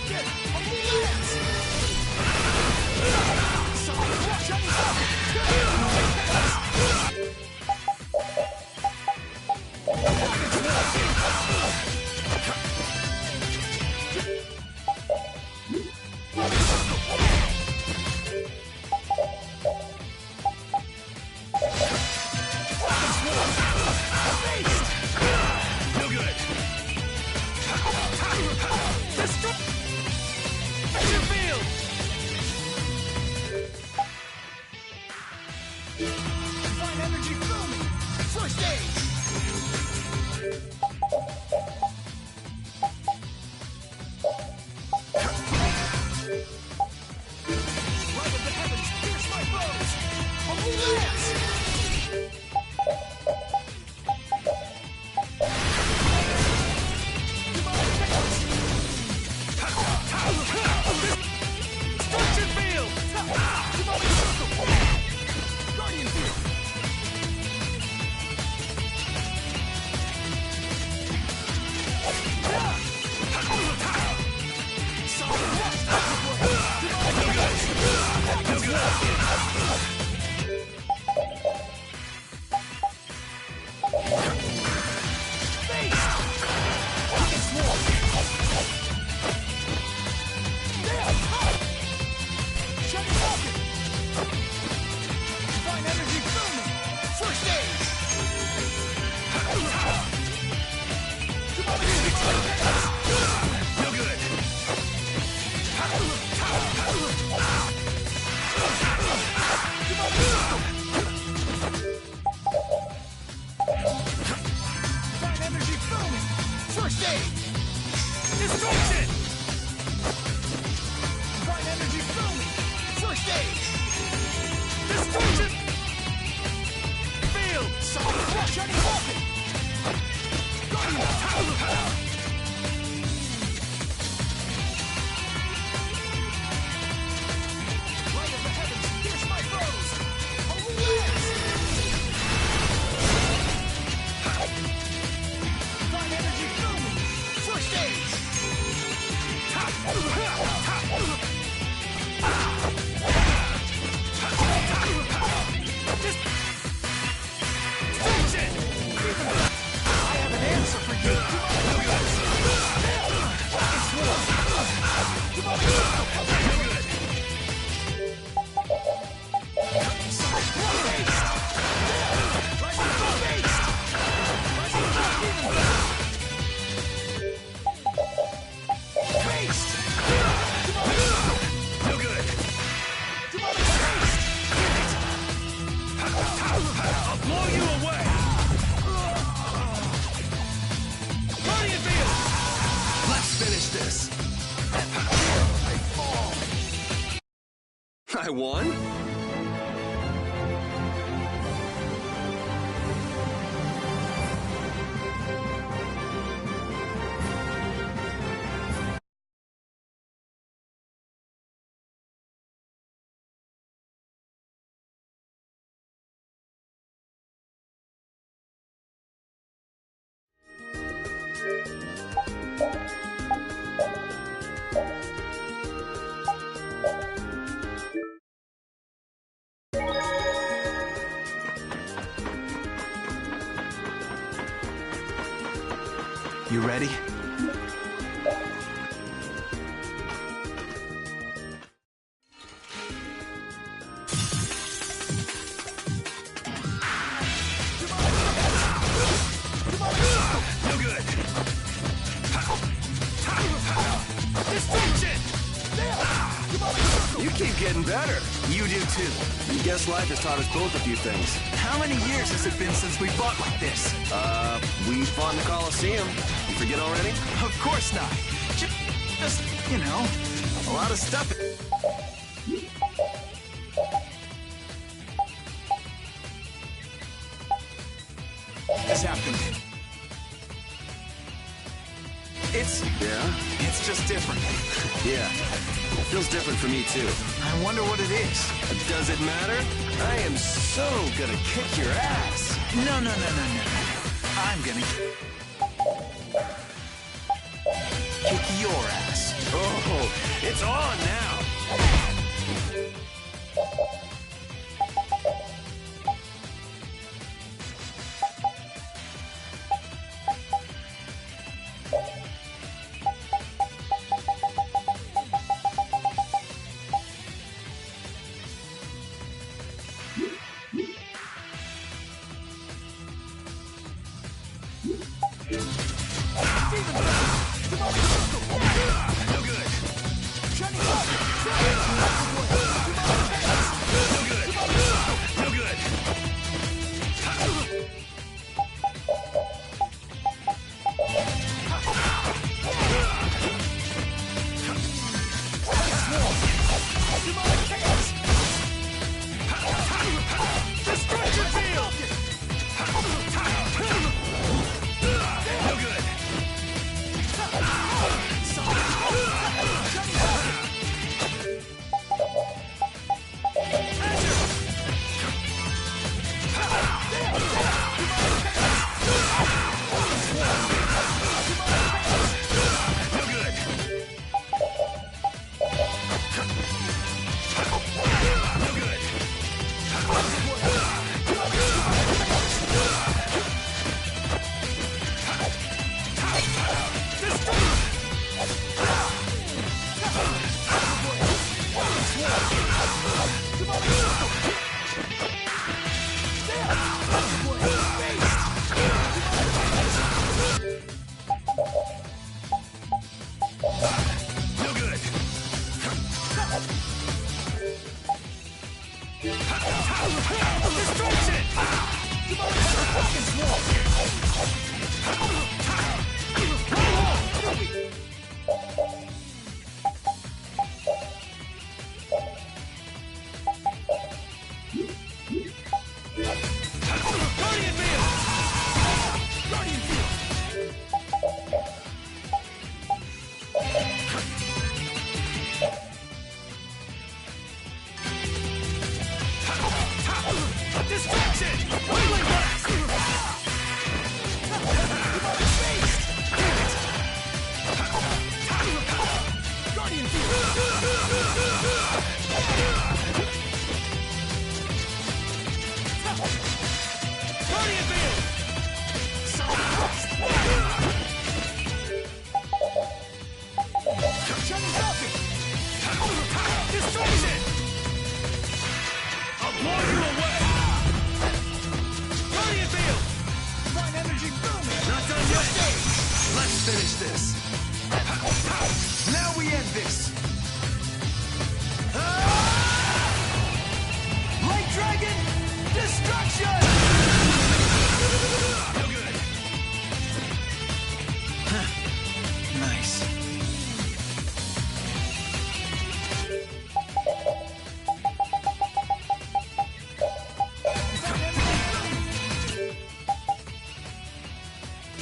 Get a little lance! I won? You ready? No good. Destruction! You keep getting better. You do too. I guess life has taught us both a few things. How many years has it been since we fought like this? We fought in the Coliseum. You forget already? Of course not. Just, you know, a lot of stuff. This happened. It's just different. Yeah. It feels different for me, too. I wonder what it is. Does it matter? I am so gonna kick your ass. No. I'm gonna kick your ass. Oh, it's on now. No good. blow you away! Guardian field! Divine energy booming! Not done yet! Let's finish this. Now we end this. Light Dragon, destruction! No good. Nice.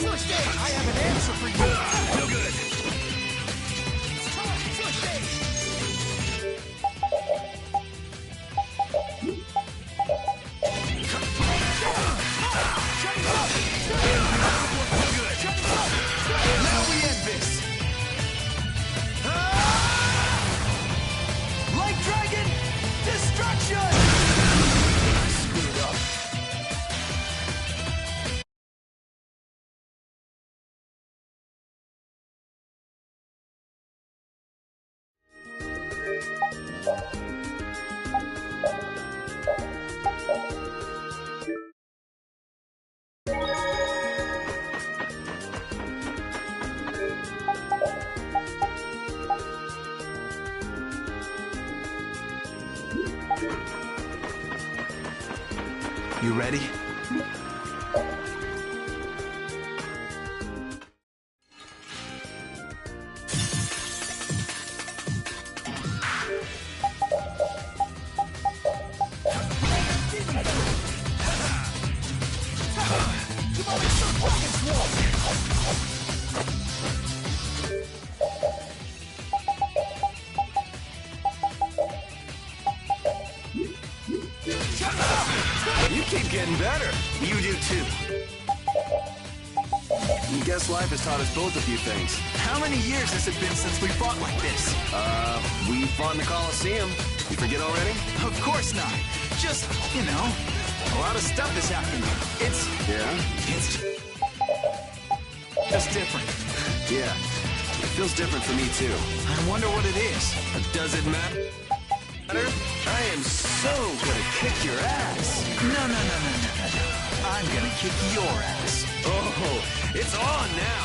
I have an answer for you. No good. Now we end this. Light Dragon, destruction! I screwed up. You ready? You keep getting better. You do too. Guess life has taught us both a few things. How many years has it been since we fought like this? We fought in the Coliseum. You forget already? Of course not. Just, you know, a lot of stuff has happened. It's just different. Yeah. It feels different for me, too. I wonder what it is. Does it matter? I am so gonna kick your ass. No. I'm gonna kick your ass. Oh, it's on now.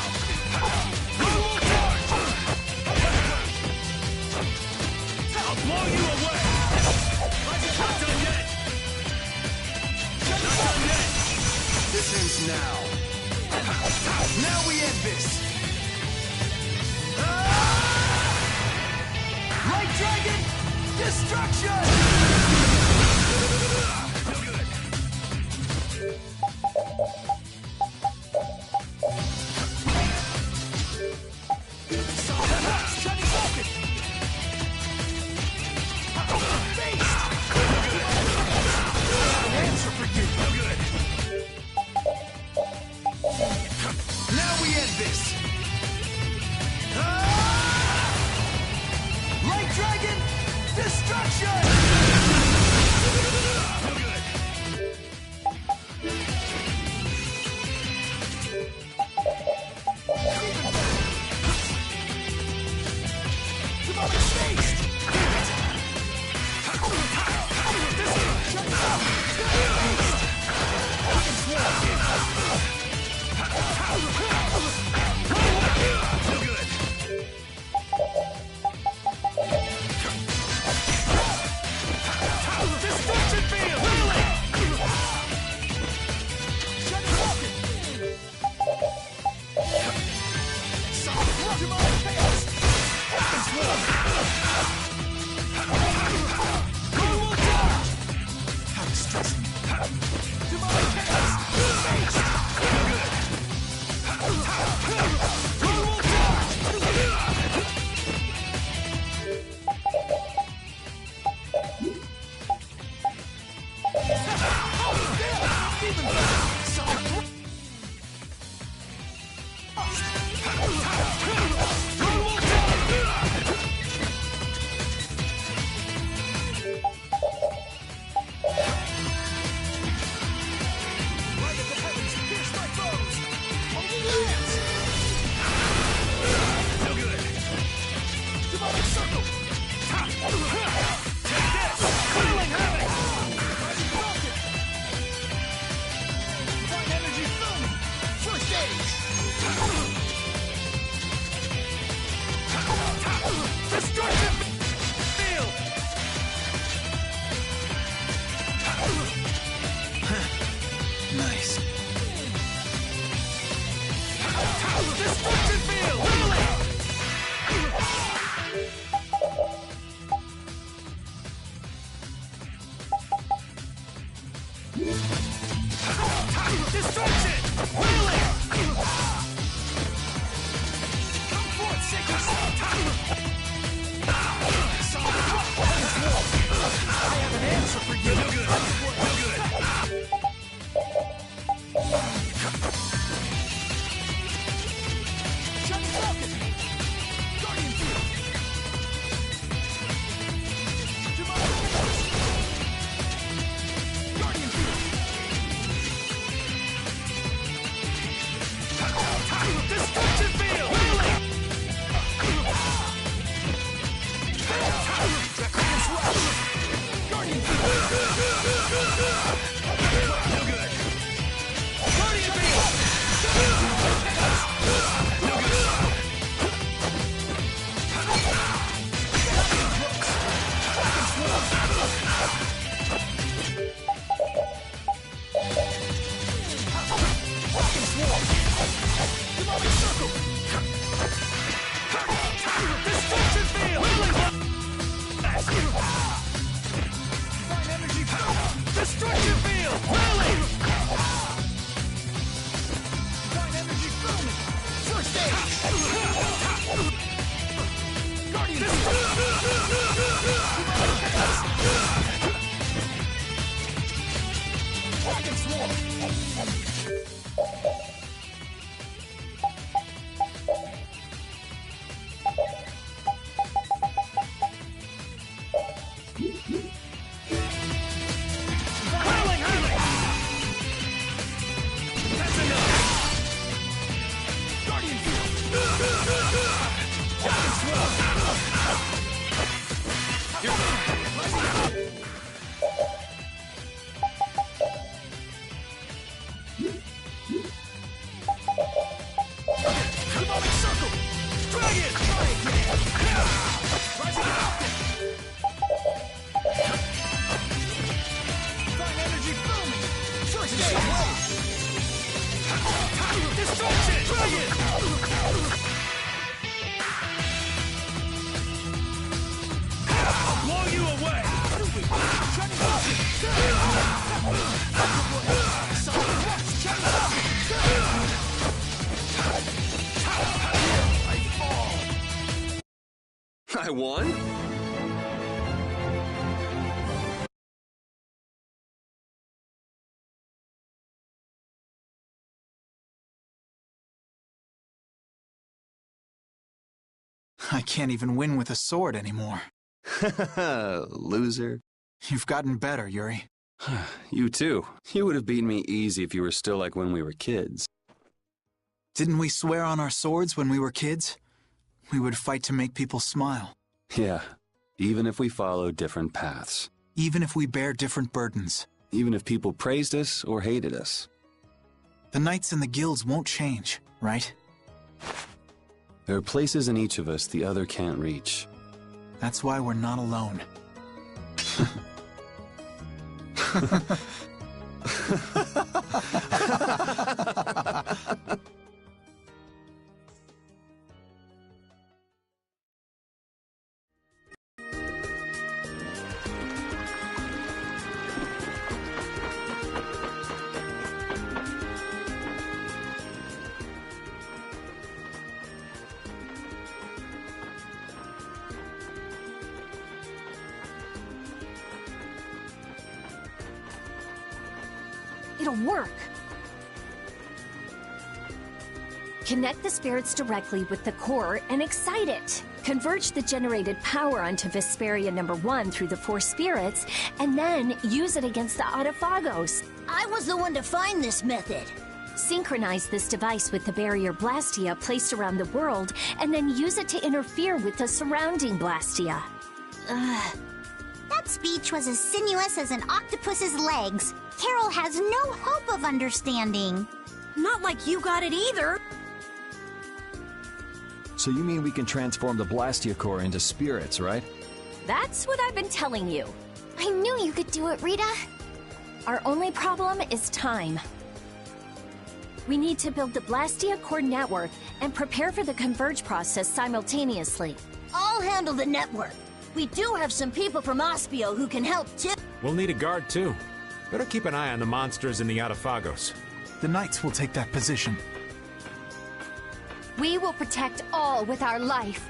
I'll blow you away! Not done yet! Not done yet! This ends now. Now we end this. Light Dragon, destruction! No good. Shiny Vulcan! An answer for you. No good. Now we end this. Light Dragon, destruction! No good. No good. Destruction! Wheeling! Come forth, Sickness! I have an answer for you! No good! No good! Shut focus! Guardian Field! Guardian Field! Destruction Field! Draconian's Rush! Guardian Field! No good! Guardian Field! No good! Demonic Circle! Destruction Field! Divine Energy Field! Destruction Field! Rally! Divine Energy Filming! First aid! Guardian Dragon Swarm! That's enough! Guardian Field! Dragon Swarm! You're fine! Demonic Circle! Dragon! Try again! Rising Falcon! Divine Energy Filming! First aid! Destruction! Dragon! I'll blow you away! Shining Falcon! Sonic Rush! Shining Falcon! I fall! I won? I can't even win with a sword anymore. Loser. You've gotten better, Yuri. You too. You would have beaten me easy if you were still like when we were kids. Didn't we swear on our swords when we were kids? We would fight to make people smile. Yeah, even if we followed different paths. Even if we bear different burdens. Even if people praised us or hated us. The knights and the guilds won't change, right? There are places in each of us the other can't reach. That's why we're not alone. It'll work. Connect the spirits directly with the core and excite it. Converge the generated power onto Vesperia #1 through the 4 spirits, and then use it against the Autophagos. I was the one to find this method. Synchronize this device with the barrier Blastia placed around the world, and then use it to interfere with the surrounding Blastia. That speech was as sinuous as an octopus's legs. Carol has no hope of understanding. Not like you got it either. So you mean we can transform the Blastia core into spirits, right? That's what I've been telling you. I knew you could do it, Rita. Our only problem is time. We need to build the Blastia core network and prepare for the converge process simultaneously. I'll handle the network. We do have some people from Ospio who can help too. We'll need a guard, too. Better keep an eye on the monsters in the Autophagos. The Knights will take that position. We will protect all with our life.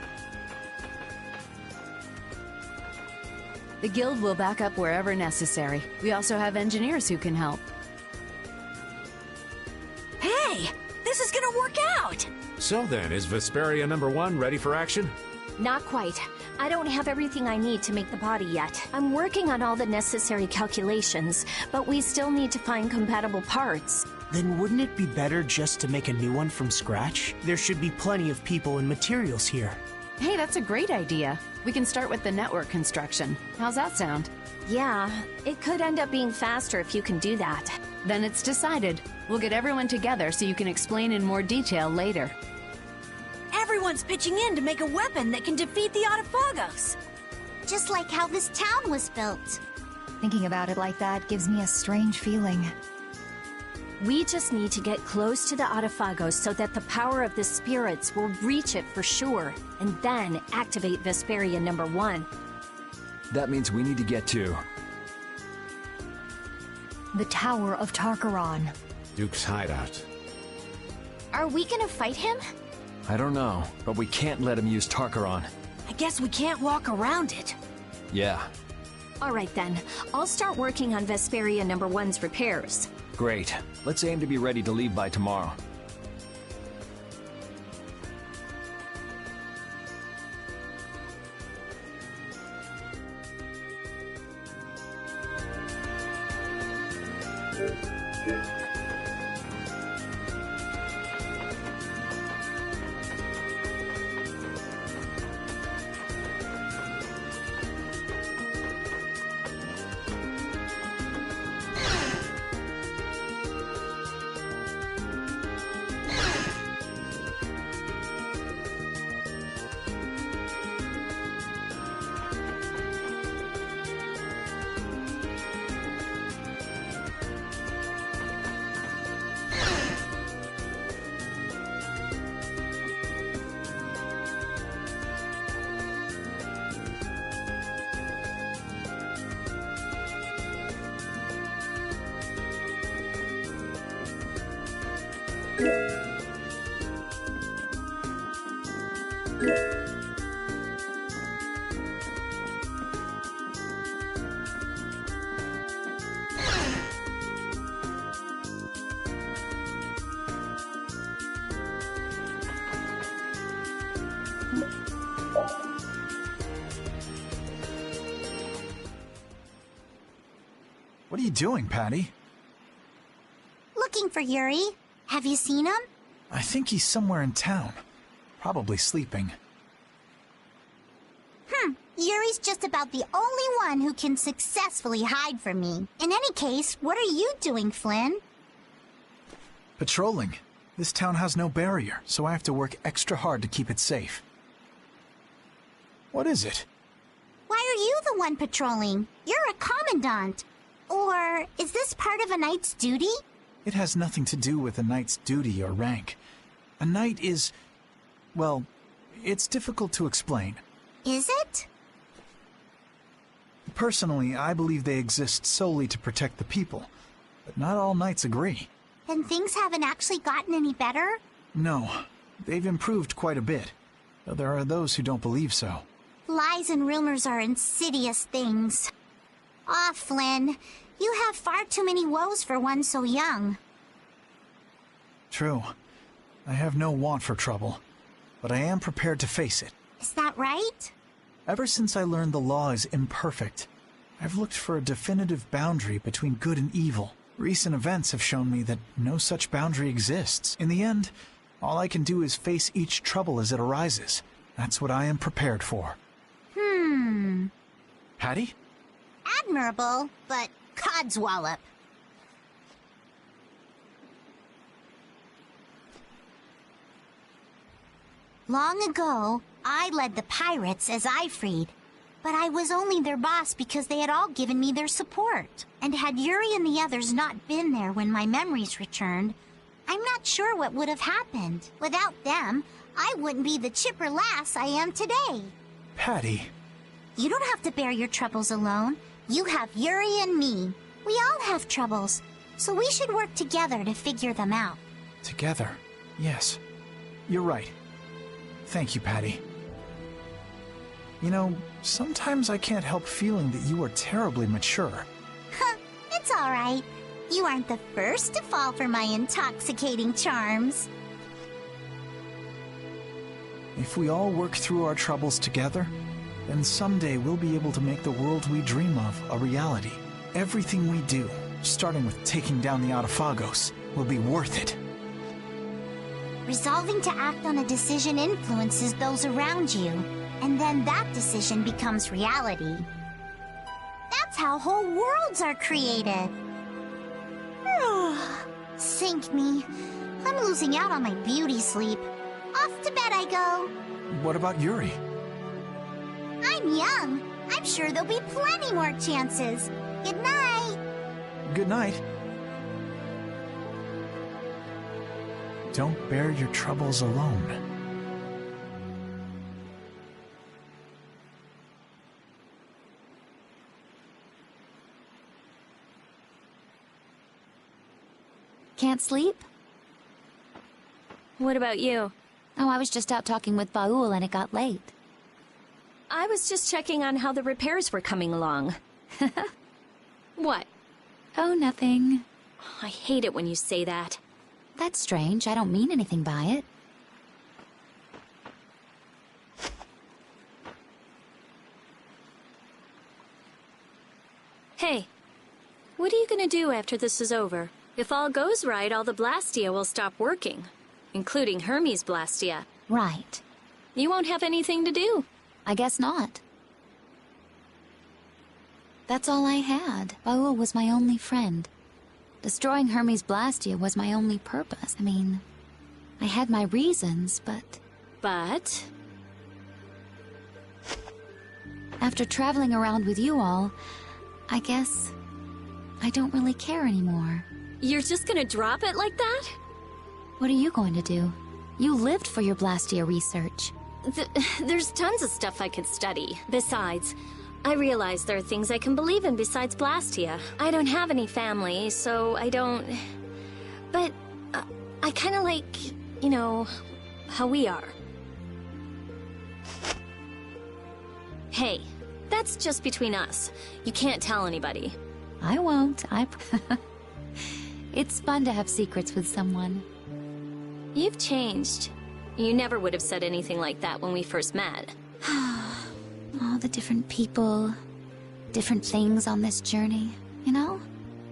The guild will back up wherever necessary. We also have engineers who can help. Hey! This is gonna work out! So then, is Vesperia #1 ready for action? Not quite. I don't have everything I need to make the body yet. I'm working on all the necessary calculations, but we still need to find compatible parts. Then wouldn't it be better just to make a new one from scratch? There should be plenty of people and materials here. Hey, that's a great idea. We can start with the network construction. How's that sound? Yeah, it could end up being faster if you can do that. Then it's decided. We'll get everyone together so you can explain in more detail later. Everyone's pitching in to make a weapon that can defeat the Autophagos. Just like how this town was built. Thinking about it like that gives me a strange feeling. We just need to get close to the Autophagos so that the power of the spirits will reach it for sure, and then activate Vesperia #1. That means we need to get to... The Tower of Tarkaron. Duke's hideout. Are we gonna fight him? I don't know, but we can't let him use Tarkaron. I guess we can't walk around it. Yeah, Alright then, I'll start working on Vesperia #1's repairs. great. Let's aim to be ready to leave by tomorrow. What are you doing, Patty? Looking for Yuri. Have you seen him? I think he's somewhere in town. Probably sleeping. Yuri's just about the only one who can successfully hide from me. In any case, what are you doing, Flynn? Patrolling. This town has no barrier, so I have to work extra hard to keep it safe. What is it? Why are you the one patrolling? You're a commandant. Or is this part of a knight's duty? It has nothing to do with a knight's duty or rank. A knight is... well, it's difficult to explain. Is it? Personally, I believe they exist solely to protect the people. But not all knights agree. Then things haven't actually gotten any better? No, they've improved quite a bit. Though there are those who don't believe so. Lies and rumors are insidious things. Ah, Flynn, you have far too many woes for one so young. True. I have no want for trouble, but I am prepared to face it. Is that right? Ever since I learned the law is imperfect, I've looked for a definitive boundary between good and evil. Recent events have shown me that no such boundary exists. In the end, all I can do is face each trouble as it arises. That's what I am prepared for. Hattie? Admirable, but codswallop. Long ago, I led the pirates as I freed. But I was only their boss because they had all given me their support. And had Yuri and the others not been there when my memories returned, I'm not sure what would have happened. Without them, I wouldn't be the chipper lass I am today. Patty. You don't have to bear your troubles alone. You have Yuri and me. We all have troubles, so we should work together to figure them out. Together, yes. You're right. Thank you, Patty. You know, sometimes I can't help feeling that you are terribly mature. Huh, it's alright. You aren't the first to fall for my intoxicating charms. If we all work through our troubles together, then someday we'll be able to make the world we dream of a reality. Everything we do, starting with taking down the Autophagos, will be worth it. Resolving to act on a decision influences those around you, and then that decision becomes reality. That's how whole worlds are created. Sink me. I'm losing out on my beauty sleep. Off to bed I go. What about Yuri? I'm young. I'm sure there'll be plenty more chances. Good night. Good night. Don't bear your troubles alone. Can't sleep? What about you? Oh, I was just out talking with Baul and it got late. I was just checking on how the repairs were coming along. What? Oh, nothing. I hate it when you say that. That's strange. I don't mean anything by it. Hey, what are you gonna do after this is over? If all goes right, all the Blastia will stop working, including Hermes' Blastia. Right. You won't have anything to do. I guess not. That's all I had. Baul was my only friend. Destroying Hermes' Blastia was my only purpose. I mean, I had my reasons, but... But? After traveling around with you all, I guess I don't really care anymore. You're just gonna drop it like that? What are you going to do? You lived for your Blastia research. There's tons of stuff I could study. Besides, I realize there are things I can believe in besides Blastia. I don't have any family, so I don't... But I kind of like, you know, how we are. Hey, that's just between us. You can't tell anybody. I won't. It's fun to have secrets with someone. You've changed. You never would have said anything like that when we first met. All the different people, different things on this journey, you know?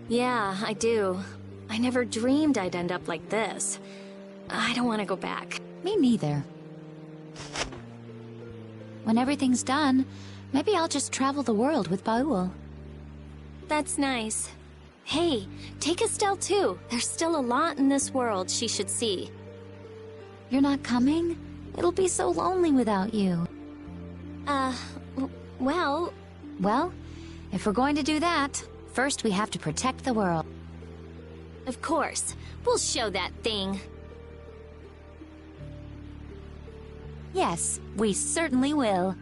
Yeah, I do. I never dreamed I'd end up like this. I don't want to go back. Me neither. When everything's done, maybe I'll just travel the world with Baul. That's nice. Hey, take Estelle too. There's still a lot in this world she should see. You're not coming? It'll be so lonely without you. Well... Well, if we're going to do that, first we have to protect the world. Of course. We'll show that thing. Yes, we certainly will.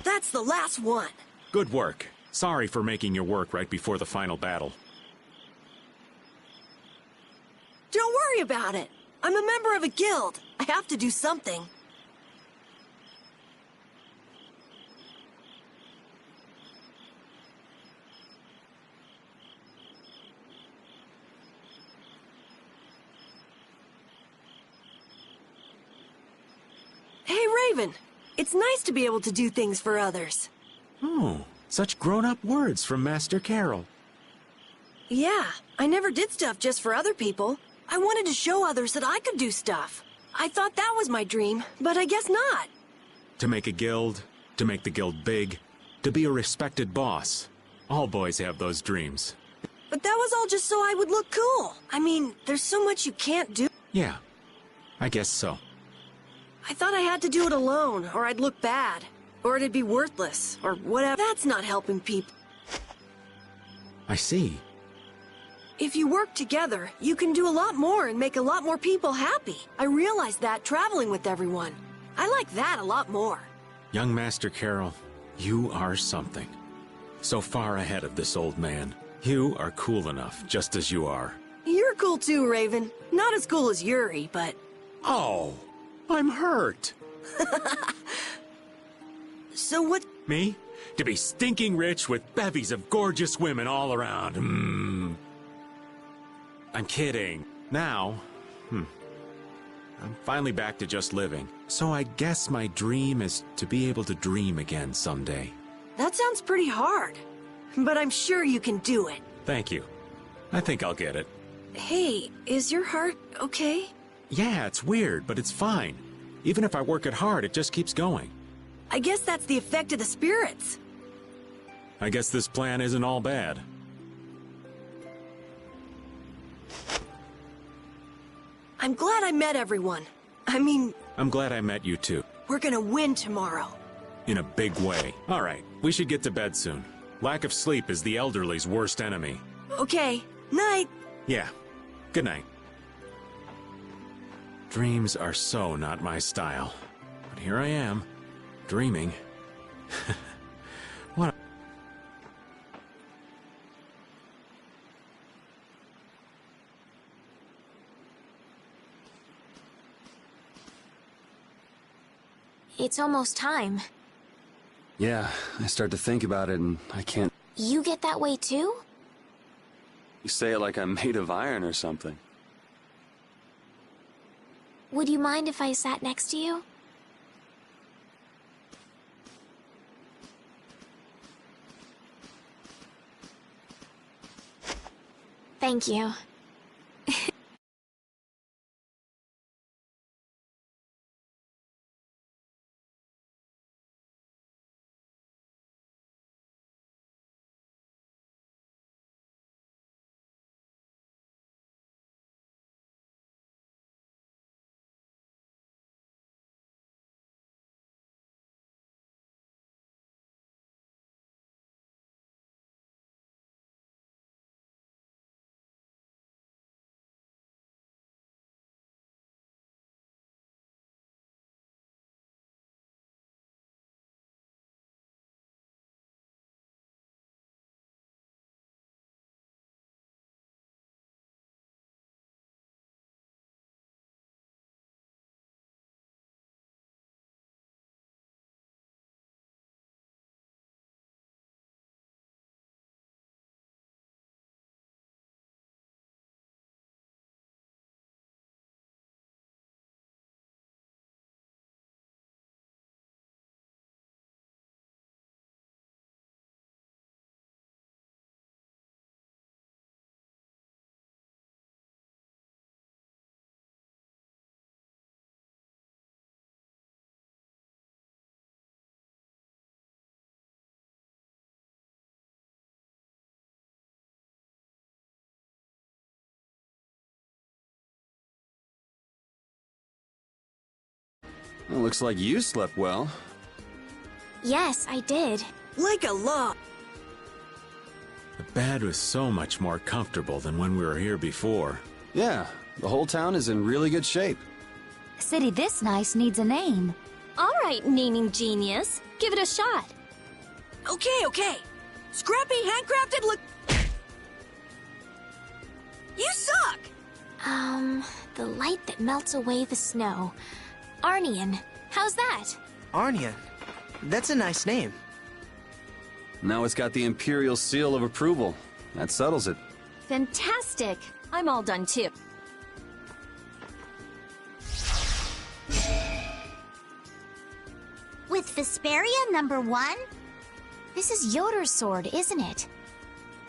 That's the last one. Good work. Sorry for making your work right before the final battle. Don't worry about it. I'm a member of a guild. I have to do something. Hey, Raven. It's nice to be able to do things for others. Oh, such grown-up words from Master Carol. Yeah, I never did stuff just for other people. I wanted to show others that I could do stuff. I thought that was my dream, but I guess not. To make a guild, to make the guild big, to be a respected boss. All boys have those dreams. But that was all just so I would look cool. I mean, there's so much you can't do. Yeah, I guess so. I thought I had to do it alone, or I'd look bad. Or it'd be worthless, or whatever. That's not helping people. I see. If you work together, you can do a lot more and make a lot more people happy. I realized that traveling with everyone. I like that a lot more. Young Master Carol, you are something. So far ahead of this old man. You are cool enough, just as you are. You're cool too, Raven. Not as cool as Yuri, but... Oh, I'm hurt. So what... Me? To be stinking rich with bevies of gorgeous women all around. I'm kidding. Now, I'm finally back to just living. So I guess my dream is to be able to dream again someday. That sounds pretty hard. But I'm sure you can do it. Thank you. I think I'll get it. Hey, is your heart okay? Yeah, it's weird, but it's fine. Even if I work it hard, it just keeps going. I guess that's the effect of the spirits. I guess this plan isn't all bad. I'm glad I met everyone. I'm glad I met you too. We're gonna win tomorrow. In a big way. All right, we should get to bed soon. Lack of sleep is the elderly's worst enemy. Okay, night. Yeah, good night. Dreams are so not my style. But here I am, dreaming. What? It's almost time. Yeah, I start to think about it and I can't... You get that way too? You say it like I'm made of iron or something. Would you mind if I sat next to you? Thank you. Well, looks like you slept well. Yes, I did. Like a lot. The bed was so much more comfortable than when we were here before. Yeah, the whole town is in really good shape. A city this nice needs a name. All right, naming genius. Give it a shot. Okay. Scrappy, handcrafted, look... You suck! The light that melts away the snow. Arnian. How's that? Arnian? That's a nice name. Now it's got the Imperial seal of approval. That settles it. Fantastic. I'm all done too. With Vesperia #1? This is Yoder's sword, isn't it?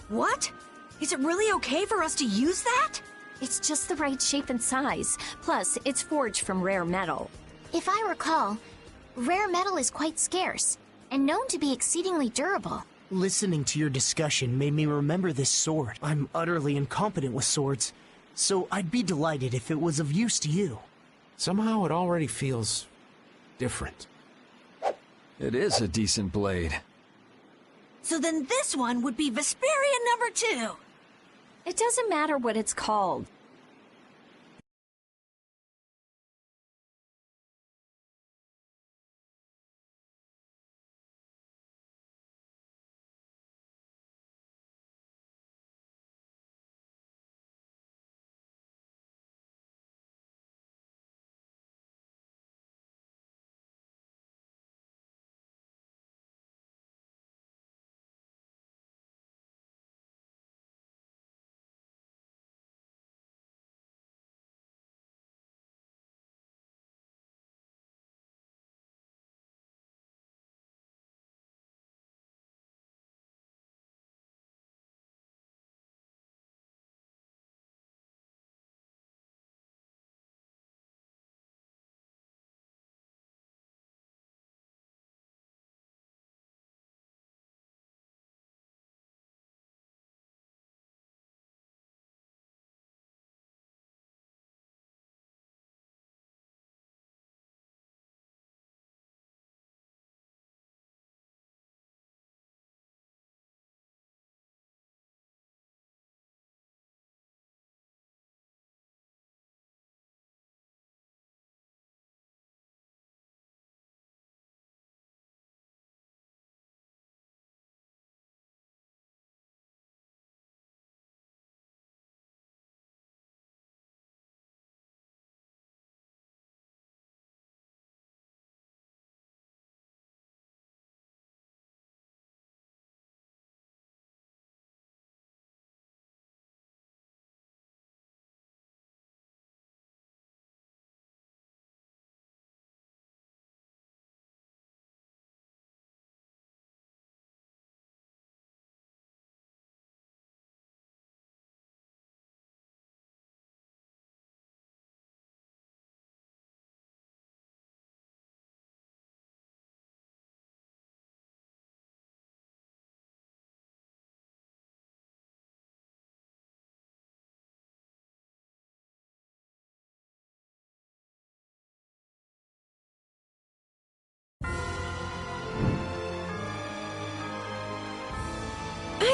What? Is it really okay for us to use that? It's just the right shape and size. Plus, it's forged from rare metal. If I recall, rare metal is quite scarce, and known to be exceedingly durable. Listening to your discussion made me remember this sword. I'm utterly incompetent with swords, so I'd be delighted if it was of use to you. Somehow it already feels different. It is a decent blade. So then this one would be Vesperia #2. It doesn't matter what it's called.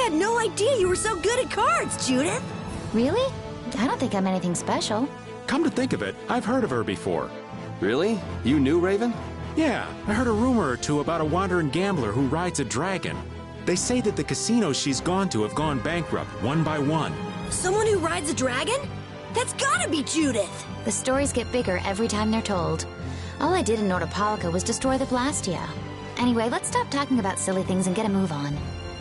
had no idea you were so good at cards, Judith. Really? I don't think I'm anything special. Come to think of it, I've heard of her before. Really? You knew Raven? Yeah, I heard a rumor or two about a wandering gambler who rides a dragon. They say that the casinos she's gone to have gone bankrupt, one by one. Someone who rides a dragon? That's gotta be Judith! The stories get bigger every time they're told. All I did in Nordopolica was destroy the Blastia. Anyway, let's stop talking about silly things and get a move on.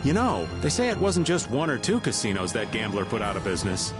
You know, they say it wasn't just one or two casinos that gambler put out of business.